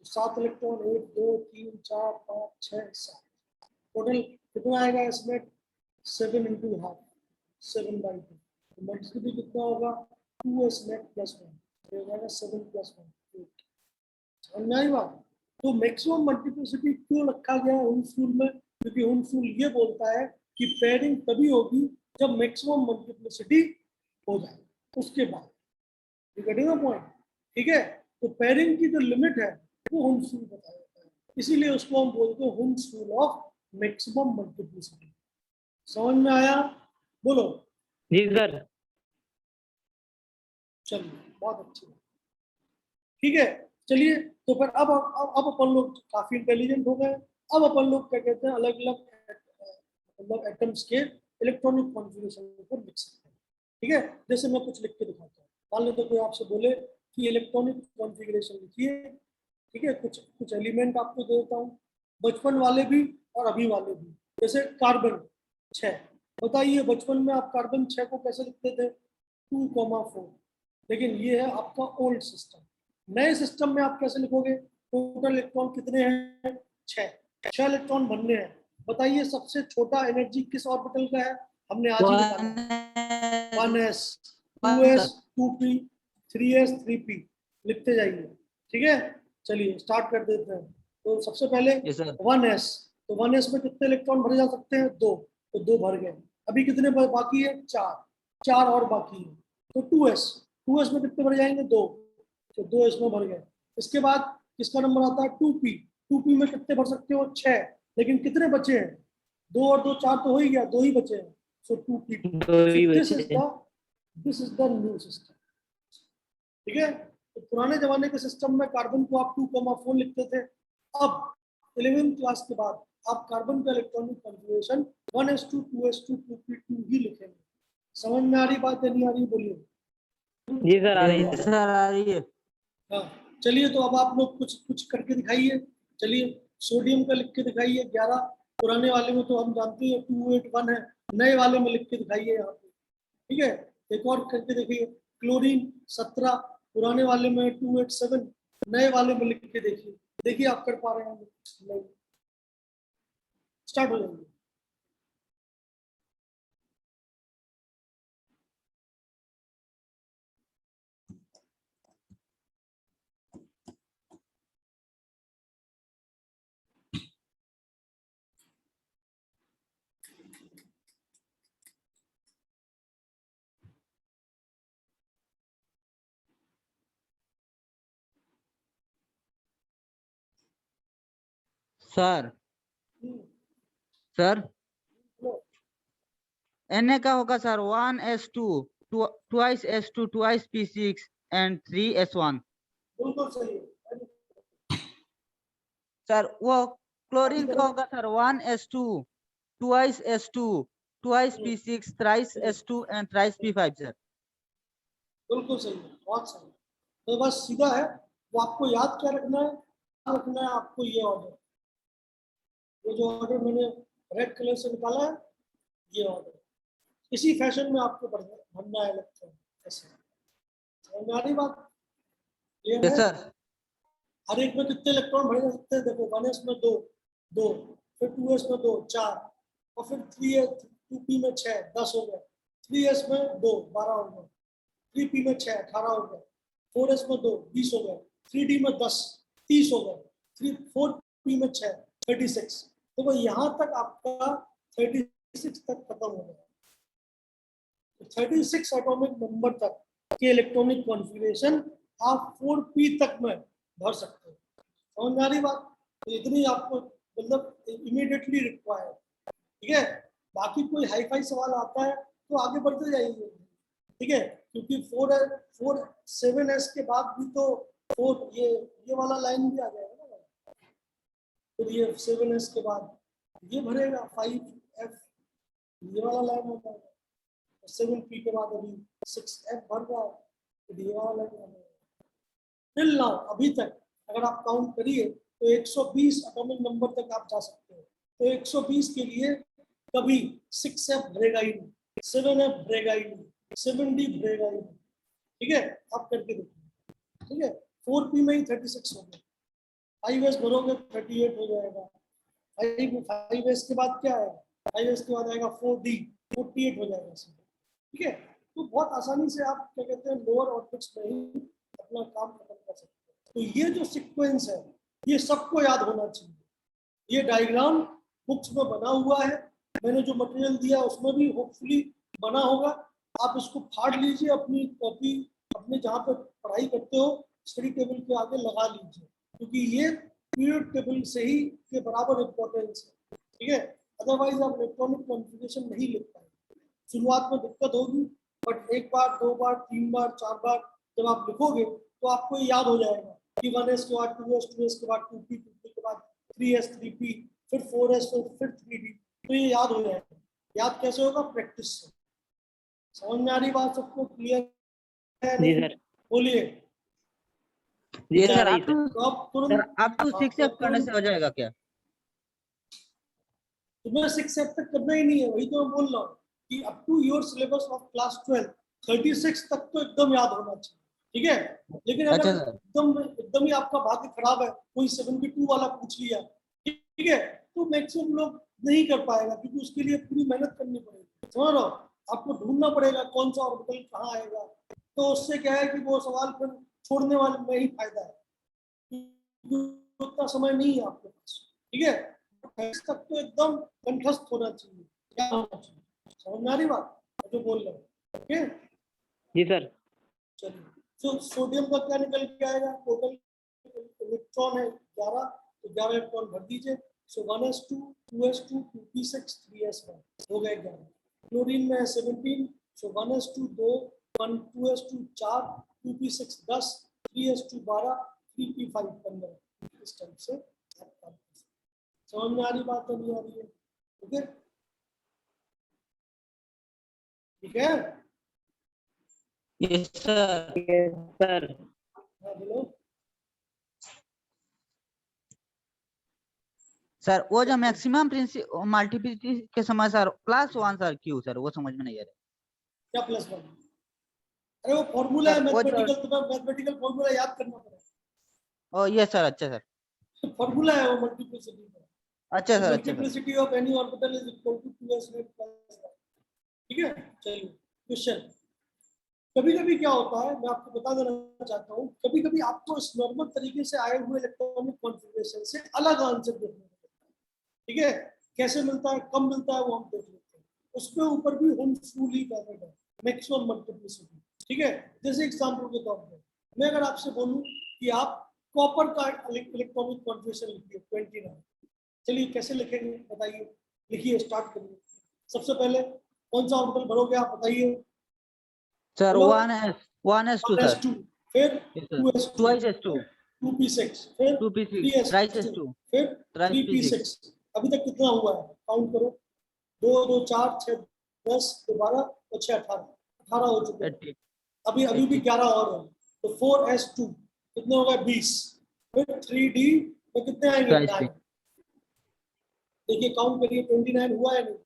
7 इलेक्ट्रॉन 1 2 3 4 5 6 7, टोटल कितना आएगा इसमें 7 × हाफ 7/2। तो मल्टीप्लिसिटी कितना होगा 2s नेट प्लस 1, हो जाएगा 7 + 1 8। समझ में आई बात? तो मैक्सिमम मल्टीप्लिसिटी क्यों रखा गया है हुन्स रूल में? क्योंकि हुन्स रूल ये बोलता है कि पेयरिंग तभी होगी जब मैक्सिमम मल्टीप्लिसिटी हो जाए, उसके बाद। You getting the point? ठीक है, तो पेयरिंग की जो लिमिट है वो हुन्स रूल बताया जाता है, इसीलिए उसको हम बोलते हैं Hund's rule of maximum multiplicity. समझ में आया? बोलो। जी सर। चलिए बहुत अच्छी बात, ठीक है। चलिए तो फिर अब अपन लोग काफी इंटेलिजेंट हो गए। अब अपन लोग क्या कहते हैं अलग अलग मतलब एटम्स के इलेक्ट्रॉनिक कॉन्फ़िगरेशन को लिख सकते हैं। ठीक है, जैसे मैं कुछ लिख के दिखाता हूँ। मान लो तो कोई आपसे बोले कि इलेक्ट्रॉनिक कॉन्फ़िगरेशन लिखिए, ठीक है, कुछ कुछ एलिमेंट आपको देता हूँ, बचपन वाले भी और अभी वाले भी। जैसे कार्बन 6, बताइए बचपन में आप कार्बन 6 को कैसे लिखते थे 2,4, लेकिन ये है आपका ओल्ड सिस्टम। नए सिस्टम में आप कैसे लिखोगे? टोटल इलेक्ट्रॉन कितने हैं 6 इलेक्ट्रॉन बनने हैं। बताइए सबसे छोटा एनर्जी किस ऑर्बिटल का है? हमने आज ही निकाला 1s 2s 2p 3s 3p, लिखते जाइए। ठीक है, चलिए स्टार्ट कर देते हैं। तो सबसे पहले 1s, तो 1s में कितने इलेक्ट्रॉन भरे जा सकते हैं 2, तो 2 भर गए। अभी कितने बाकी है 4 और बाकी है। तो 2s में कितने भर जाएंगे 2, तो 2 इसमें भर गए। इसके बाद किसका नंबर आता है 2p में कितने भर सकते हो 6, लेकिन कितने बचे हैं 2 और 2 4 तो हो ही गया, 2 ही बचे हैं। सो 2p, this is the new system. ठीक है, तो पुराने जमाने के सिस्टम में कार्बन को आप 2,4 लिखते थे। अब 11th क्लास के बाद आप कार्बन का electronic configuration 1s2 2s2 2p2 ही लिखेंगे। समझ में आ रही बात या नहीं आ रही? बोलिए। जी सर आ रही है। सर आ रही है। हाँ, चलिए तो अब आप लोग कुछ कुछ करके दिखाइए। चलिए सोडियम का लिख के दिखाइए 11, पुराने वाले में तो हम जानते हैं 281 है, नए वाले में लिख के दिखाइए यहाँ पे। ठीक है, एक और करके देखिए क्लोरीन 17, पुराने वाले में 287, नए वाले में लिख के देखिए। देखिए आप कर पा रहे हैं नहीं? स्टार्ट हो जाएंगे। सर सर Na का होगा sir 1s2 twice s2 twice p6 and 3s1। बिल्कुल सही है। सर वो क्लोरीन का होगा sir 1s2 twice s2 twice p6 thrice s2 and thrice p5 sir. बिल्कुल सही है, बहुत सही। तो बस सीधा है, वो आपको याद क्या रखना है? याद रखना है आपको ये ऑर्डर, ये जो ऑर्डर मैंने रेड कलर से निकाला है, ये ऑर्डर इसी फैशन में आपको भरना है इलेक्ट्रॉन। ऐसे समझ में आ रही बात? क्लियर है? सर हर एक में कितने इलेक्ट्रॉन भरे जा सकते हैं? देखो 1s में 2, फिर 2s में 2 4, और फिर 2p में 6 10 हो गए, 3s में 2 12 हो गए, 3p में 6 18 हो गए, 4s में 2 20 हो गए, 3d में 10 30 हो गए, 4p में 6 36। तो वो यहाँ तक आपका 36 तक खत्म हो गया। 36 एटॉमिक नंबर तक के इलेक्ट्रॉनिक कॉन्फ़िगरेशन आप 4p तक में भर सकते हैं। समझ में आ रही बात? तो इतनी आपको मतलब इमीडिएटली रिक्वायर्ड। ठीक है, बाकी कोई हाई फाई सवाल आता है तो आगे बढ़ते जाएंगे। ठीक है, क्योंकि 4 7s के बाद भी तो 4 ये वाला लाइन भी आ जाएगा ना, फिर ये 7s के बाद ये भरेगा 5f, ये वाला लाइन हो जाएगा, 7p के बाद अभी 6f भर रहा है, फिर ये वाला लाइन आ जाएगा। टिल नाउ अभी तक अगर आप काउंट करिए तो 120 एटॉमिक नंबर तक आप जा सकते हो। तो 120 के लिए कभी 6f भरेगा ही नहीं, 7f भरेगा ही नहीं, 7d भरेगा ही नहीं। ठीक है, आप करके देखिए। ठीक है, 4p में ही 36 हो गया, 5s भरोगे 38 हो जाएगा, 5s के बाद क्या आएगा, 5s के बाद आएगा 4d, 48 हो जाएगा। ठीक है, तो बहुत आसानी से आप क्या कहते हैं लोअर ऑर्बिट्स में ही अपना काम खत्म कर सकते हैं। तो ये जो सीक्वेंस है ये सबको याद होना चाहिए। ये डायग्राम बुक्स में बना हुआ है, मैंने जो मटेरियल दिया उसमें भी होपफुली बना होगा। आप इसको फाड़ लीजिए, अपनी कॉपी अपने जहाँ पे पढ़ाई करते हो स्टडी टेबल के आगे लगा लीजिए, क्योंकि ये पीरियड टेबल से ही के बराबर इम्पोर्टेंस है। ठीक है, अदरवाइज आप इलेक्ट्रॉनिक कॉन्फ़िगरेशन नहीं लिख पाएंगे। शुरुआत में दिक्कत होगी, बट एक बार, दो बार, तीन बार, चार बार जब आप लिखोगे तो आपको याद हो जाएगा कि 1s के बाद 2s, 2s के बाद 2p, 2p के बाद 3s, 3p, फिर 4s, फिर 3d, तो ये याद हो जाएगा। याद कैसे होगा? प्रैक्टिस से। समझ में आ रही बात सबको? क्लियर है? जी सर। बोलिए। जी सर सर, आप तो आप तुरंत अप टू 6f करने से हो जाएगा क्या? तुम्हें 6 तक करना ही नहीं है, वही तो मैं बोल रहा हूँ कि up to your syllabus of class 12 36 तक तो एकदम याद होना चाहिए। ठीक है, लेकिन अगर अच्छा सर। एकदम ही आपका भाग्य खराब है, कोई 72 वाला पूछ लिया, ठीक है, तो मैक्सिमम लोग नहीं कर पाएगा, क्योंकि उसके लिए पूरी मेहनत करनी पड़ेगी। समझ रहे हो? आपको ढूंढना पड़ेगा कौन सा ऑर्बिटल कहाँ आएगा, तो उससे क्या है कि वो सवाल फिर छोड़ने वाले में ही फायदा है, उतना समय नहीं है आपके पास। ठीक है, तक तो एकदम कंठस्थ होना चाहिए, क्या होना चाहिए। समझ में आ रही बात जो बोल रहे हैं? ओके जी सर। चलिए, तो सोडियम का क्या निकल के आएगा? टोटल इलेक्ट्रॉन है 11, तो 11 इलेक्ट्रॉन भर दीजिए। सो 1s2, 2s2, 2p6, 3s1 हो गए 11। क्लोरीन में है 17, सो 1s2 2, 2s2 4, 2p6 10, 3s2 12, 3p5 15। इस टाइप से आप काम कर सकते हैं। समझ में आ रही बात तो नहीं आ रही है? ओके, ठीक है। Yes sir. सर हाँ बोलो। सर वो जो मैक्सिमम मल्टीप्लिसिटी के समय सर +1 सर क्यों सर, वो समझ में नहीं आ रहा। क्या +1? अरे वो फॉर्मूला है सर वो जो मैथमेटिकल, तुम्हें मैथमेटिकल फॉर्मूला याद करना पड़ेगा। Oh yes sir. अच्छा सर। फॉर्मूला है वो मल्टीप्लिसिटी का। अच्छा सर। अच्छा sir. Multiplicity of any orbital is equal to 2s net plus 1। ठीक है, चलिए क्वेश्चन। कभी कभी क्या होता है, मैं आपको बता देना चाहता हूँ, कभी कभी आपको इस नॉर्मल तरीके से आए हुए इलेक्ट्रॉनिक कॉन्फ़िगरेशन से अलग आंसर देखने को मिलता है। ठीक है, कैसे मिलता है, कब मिलता है, वो हम देख लेते हैं। उसके ऊपर भी होमस्कूली मेथड है, मैक्सिमम मल्टीप्लिसिटी। ठीक है, जैसे एग्जांपल के तौर पर मैं अगर आपसे बोलूं कि आप कॉपर का इलेक्ट्रॉनिक कॉन्फ़िगरेशन लिखिए 29, चलिए कैसे लिखेंगे बताइए? लिखिए, स्टार्ट करिए। सबसे पहले कौन सा ऑर्बिटल भरोगे आप बताइए? सर बोलो। 1s2 सर, 1s2, फिर 2s2, 2s2, 2p6, फिर 2p6, 3s2, 3s2, फिर 3p6। 3p6। अभी तक कितना हुआ है काउंट करो? 2 2 4 6 10 12 और 6 18, 18 हो चुके हैं। अभी भी 11 और है, तो 4s2 कितने हो गए? 20। फिर 3d में कितने आएंगे? 9। देखिए काउंट करिए, 29 हुआ है नहीं?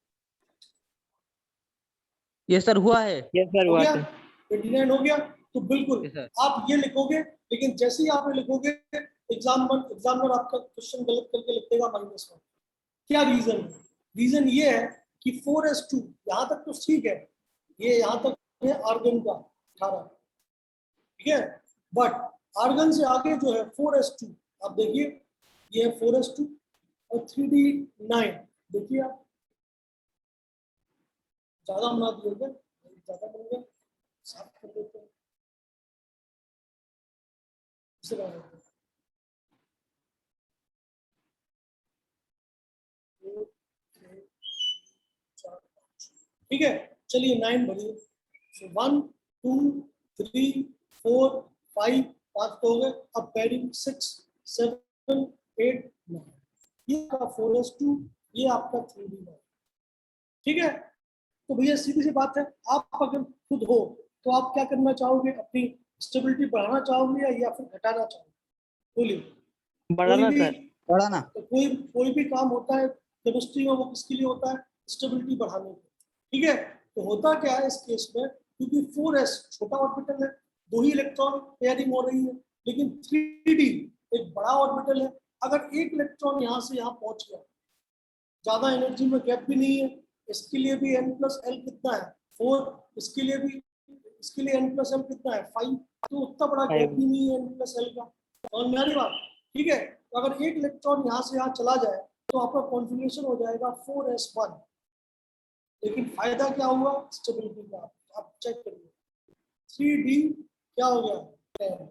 ये सर हुआ है। यस सर, हो हुआ गया, सर। 29 हो गया। तो बिल्कुल यस सर। आप ये लिखोगे, लेकिन जैसे ही आप ये लिखोगे एग्जामिनर आपका क्वेश्चन गलत करके लिख देगा -1। क्या रीजन है? रीजन ये है कि 4s2 यहाँ तक तो ठीक है, ये यहाँ तक है आर्गन का 18, ठीक है, बट आर्गन से आगे जो है 4s2, आप देखिए ये है 4s2 और 3d9। देखिए आप ज्यादा बना दिए क्या? ज्यादा बन गया, साफ कर देते हैं। इसे बना देते हैं। ठीक है, चलिए 9 भरिए। सो 1 2 3 4 5 5 तो हो गए। अब पेयरिंग 6 7 8 9, ये आपका 4s2, ये आपका 3d9। ठीक है, तो भैया सीधी सी बात है, आप अगर खुद हो तो आप क्या करना चाहोगे, अपनी स्टेबिलिटी बढ़ाना चाहोगे या फिर घटाना चाहोगे? बोलिए। कोई बढ़ाना भी सर। बढ़ाना। तो कोई भी काम होता है केमिस्ट्री में, वो किसके लिए होता है? स्टेबिलिटी बढ़ाने के। ठीक है, तो होता क्या है इस केस में, क्योंकि 4s छोटा ऑर्बिटल है, 2 ही इलेक्ट्रॉन पेयरिंग हो रही है, लेकिन 3d एक बड़ा ऑर्बिटल है। अगर एक इलेक्ट्रॉन यहाँ से यहाँ पहुंच गया, ज्यादा एनर्जी में गैप भी नहीं है, इसके लिए भी n+l कितना है 4, इसके लिए भी, इसके लिए n+l कितना है 5, तो उतना बड़ा गैप भी नहीं है n+l का। और मेरी बात ठीक है, तो अगर एक इलेक्ट्रॉन यहाँ से यहाँ चला जाए तो आपका कॉन्फिगरेशन हो जाएगा 4s1, लेकिन फायदा क्या हुआ स्टेबिलिटी का, आप चेक करिए 3d क्या हो गया 10।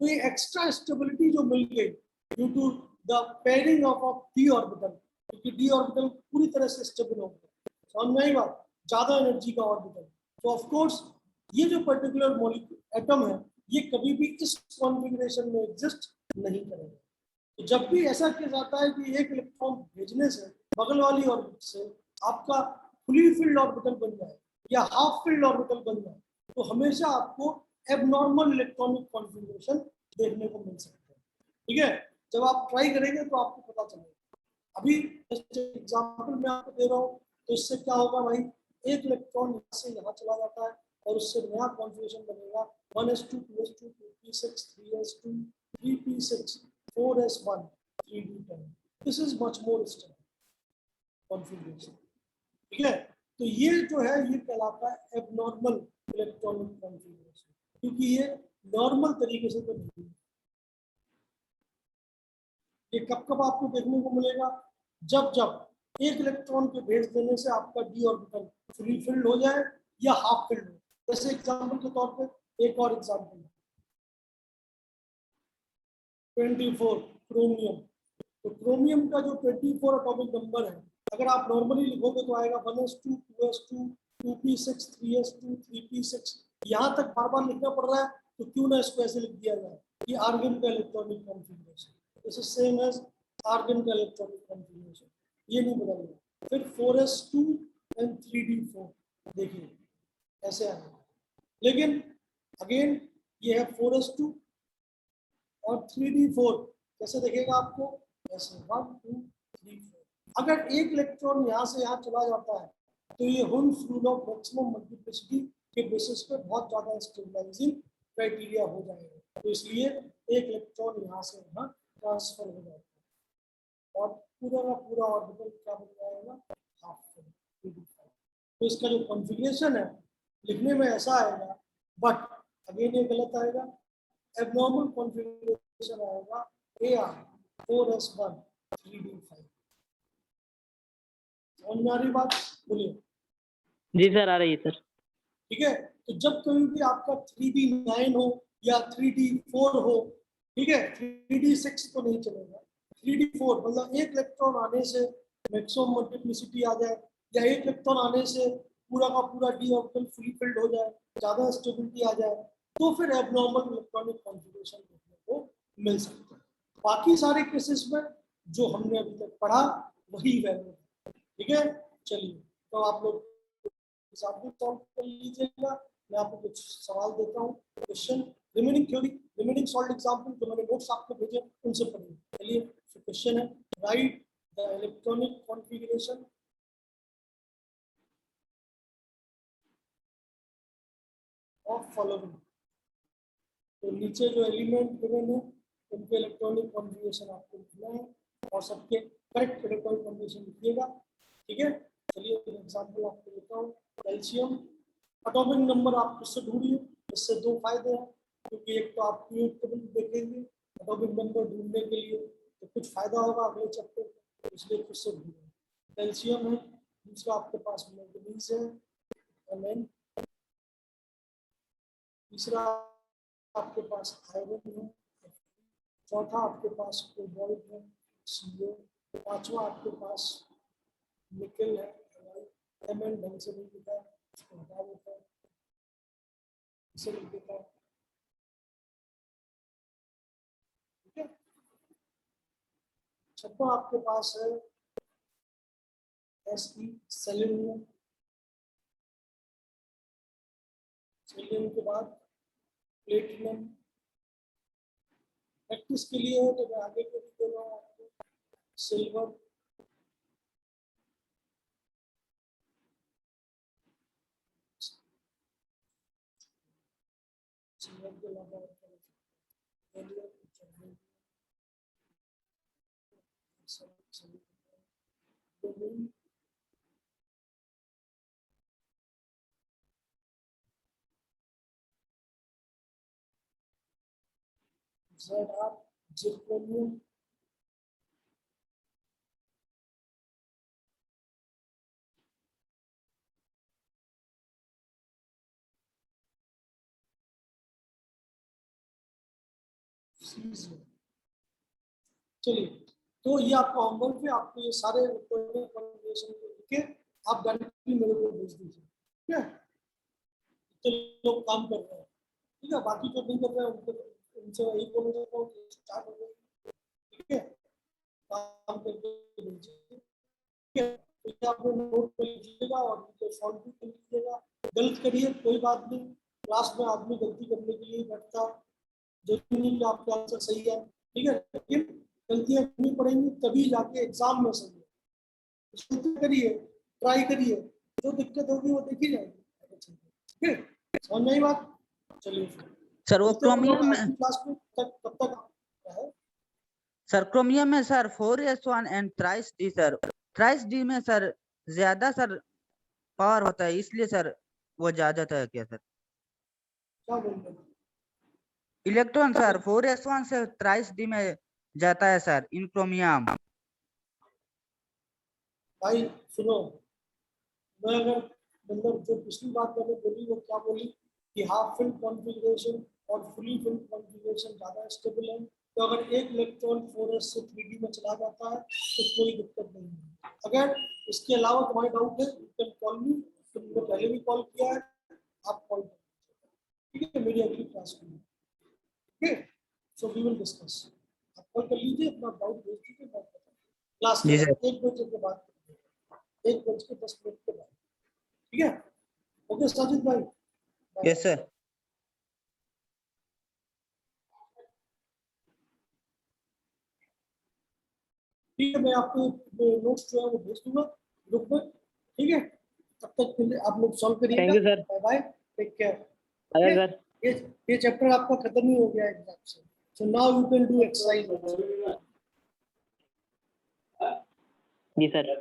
तो ये एक्स्ट्रा स्टेबिलिटी जो मिल गई due to the pairing of d orbital, क्योंकि d ऑर्बिटल पूरी तरह से स्टेबल हो गया, समझ में आई बात, ज्यादा एनर्जी का ऑर्बिटल। तो ऑफ कोर्स ये जो पर्टिकुलर मॉलिक्यूल एटम है, ये कभी भी इस कॉन्फ़िगरेशन में एग्जिस्ट नहीं करेगा। तो जब भी ऐसा किया जाता है कि एक इलेक्ट्रॉन भेजने से बगल वाली ऑर्बिट से आपका फुली फिल्ड ऑर्बिटल बन जाए या हाफ फिल्ड ऑर्बिटल बन जाए, तो हमेशा आपको एबनॉर्मल इलेक्ट्रॉनिक कॉन्फ़िगरेशन देखने को मिल सकता है। ठीक है, जब आप ट्राई करेंगे तो आपको पता चलेगा। अभी एग्जाम्पल मैं आपको दे रहा हूँ, तो इससे क्या होगा भाई, एक इलेक्ट्रॉन यहाँ से यहाँ चला जाता है और उससे नया कॉन्फ़िगरेशन बनेगा 1s2 2s2 2p6 3s2 3p6 4s1 3d10। This is much more stable configuration. ठीक है, तो ये जो है ये कहलाता है एबनॉर्मल इलेक्ट्रॉनिक कॉन्फ़िगरेशन, क्योंकि ये नॉर्मल तरीके से तो नहीं है। ये कब कब आपको देखने को मिलेगा, जब जब एक इलेक्ट्रॉन के भेज देने से आपका डी ऑर्बिटल फुली फिल्ड हो जाए या हाफ फिल्ड हो। जैसे एग्जांपल के तौर पे एक और एग्जांपल 24 क्रोमियम। तो क्रोमियम का जो 24 एटॉमिक नंबर है, अगर आप नॉर्मली लिखोगे तो आएगा 1s2 2s2 2p6 3s2 3p6। यहाँ तक बार बार लिखना पड़ रहा है, तो क्यों ना इसको ऐसे लिख दिया जाए कि आर्गन का electronic configuration, this is same as argon का इलेक्ट्रॉनिक कॉन्फ़िगरेशन, ये नहीं बदलेगा। फिर 4s2 एंड 3d4 देखिए ऐसे आएगा, लेकिन अगेन ये है 4s2 और 3d4 कैसे देखेगा आपको, ऐसे 1 2 3 4। अगर एक इलेक्ट्रॉन यहाँ से यहाँ चला जाता है तो ये Hund's rule of maximum multiplicity के बेसिस पे बहुत ज्यादा स्टेबलाइजिंग क्राइटेरिया हो जाएगा। तो इसलिए एक इलेक्ट्रॉन यहाँ से यहाँ ट्रांसफर हो जाता है और पूरा का पूरा ऑर्बिटल क्या बन जाएगा, हाफ फिल्ड। तो इसका जो कॉन्फ़िगरेशन है लिखने में ऐसा आएगा, बट अगेन ये गलत आएगा, एबनॉर्मल कॉन्फ़िगरेशन आएगा AR 4s1 3d5। समझ में आ रही बात? बोलिए। जी सर, आ रही है सर। ठीक है, तो जब कभी भी आपका 3d9 हो या 3d4 हो, ठीक है, 3d6 तो नहीं चलेगा, 3d4 मतलब एक इलेक्ट्रॉन आने से मैक्सिमम मल्टीप्लिसिटी आ जाए या एक इलेक्ट्रॉन आने से पूरा का पूरा डी ऑर्बिटल फुली फिल्ड हो जाए, ज्यादा स्टेबिलिटी आ जाए, तो फिर एबनॉर्मल इलेक्ट्रॉनिक कॉन्फ़िगरेशन देखने को मिल सकता है। बाकी सारे केसेस में जो हमने अभी तक पढ़ा वही वैल्यू है। ठीक है, चलिए तो आप लोग एग्जाम्पल सॉल्व कर लीजिएगा। मैं आपको कुछ सवाल देता हूँ, question remaining theory, remaining solve example जो मैंने नोट्स आपको भेजे उनसे पढ़िए। चलिए क्वेश्चन है, right the electronic configuration of following. तो नीचे जो एलिमेंट गिवन है उनके इलेक्ट्रॉनिक कॉन्फ़िगरेशन आपको लिखना है और सबके करेक्ट इलेक्ट्रॉनिक कॉन्फ़िगरेशन लिखिएगा। ठीक है, चलिए एग्जाम्पल आपको देता हूँ। कैल्शियम एटॉमिक नंबर आप उससे ढूंढिए, इससे दो फायदे हैं, क्योंकि एक तो आप पीरियड टेबल देखेंगे एटॉमिक नंबर ढूंढने के लिए, तो कुछ फायदा होगा अगले चैप्टर में, इसलिए खुद से ढूंढें। कैल्शियम है, दूसरा आपके पास मैंगनीज है, एमएन, तीसरा आपके पास आयरन है, चौथा आपके पास कोबाल्ट है, CO, पांचवा आपके पास निकल है, एमएन ढंग से नहीं लिखा है, इसको हटा देता है, इसे लिख देता है, छठवां आपके पास है Fe सेलेनियम। सेलेनियम के बाद प्लेटिनम। प्रैक्टिस के लिए है तो मैं आगे को भी दे रहा हूँ आपको। सिल्वर, सिल्वर के अलावा ZR, zirconium, cesium। चलिए, तो ये आपका होमवर्क है, आपको ये सारे कॉन्फ़िगरेशन को लिखे आप डायरेक्टली मेरे को भेज दीजिए, ठीक है। तो लोग काम कर रहे हैं, ठीक है, बाकी जो नहीं कर रहे हैं उनको उनसे वही बोलना चाहता हूँ कि स्टार्ट हो गए, ठीक है, काम करके भेजिए, ठीक है। तो ये आप नोट कर लीजिएगा और उनको सॉल्व भी कर लीजिएगा। गलत करिए कोई बात नहीं, क्लास में आदमी गलती करने के लिए बैठता, जरूरी नहीं कि आपका आंसर सही है, ठीक है, लेकिन गलतियां करनी पड़ेंगी तभी जाके एग्जाम में सही है। करिए, ट्राई करिए, जो दिक्कत होगी वो देखी जाएगी, ठीक है, समझ में आई बात। चलिए सर वो क्रोमियम में, क्लास में कब तक है सर क्रोमियम में sir 4s1 and thrice D sir, thrice D में सर ज्यादा सर पावर होता है, इसलिए सर वो ज्यादा था क्या सर? क्या बोल रहे हैं? इलेक्ट्रॉन सर 4s1 से थ्राइस डी में जाता है सर इन क्रोमियम। भाई सुनो, मैं अगर मतलब जो पिछली बात मैंने बोली वो क्या बोली कि हाफ फिल्ड कॉन्फ़िगरेशन और फुली फिल्ड कॉन्फ़िगरेशन ज़्यादा स्टेबल है। तो अगर एक इलेक्ट्रॉन 4s से 3d में चला जाता है तो कोई दिक्कत नहीं है। अगर इसके अलावा तुम्हारे डाउट है यू कैन कॉल मी, तुमने पहले भी कॉल किया है, आप कॉल कर, ठीक है, मेरी अगली क्लास में, ठीक है, सो वी विल डिस्कस। आप कॉल कर लीजिए, अपना डाउट भेज दीजिए, बात बताइए क्लास जी में सर। 1 बजे के बाद, 1:10 के बाद, ठीक है। ओके साजिद भाई, यस सर। ठीक है, मैं आपको नोट्स जो है वो भेज दूंगा ग्रुप में, ठीक है। तब तक के लिए आप लोग सॉल्व करिएगा। Thank you sir. Bye bye, take care. Bye sir. ये चैप्टर आपका खत्म ही हो गया एग्जाम से, so now you can do exercise. जी सर।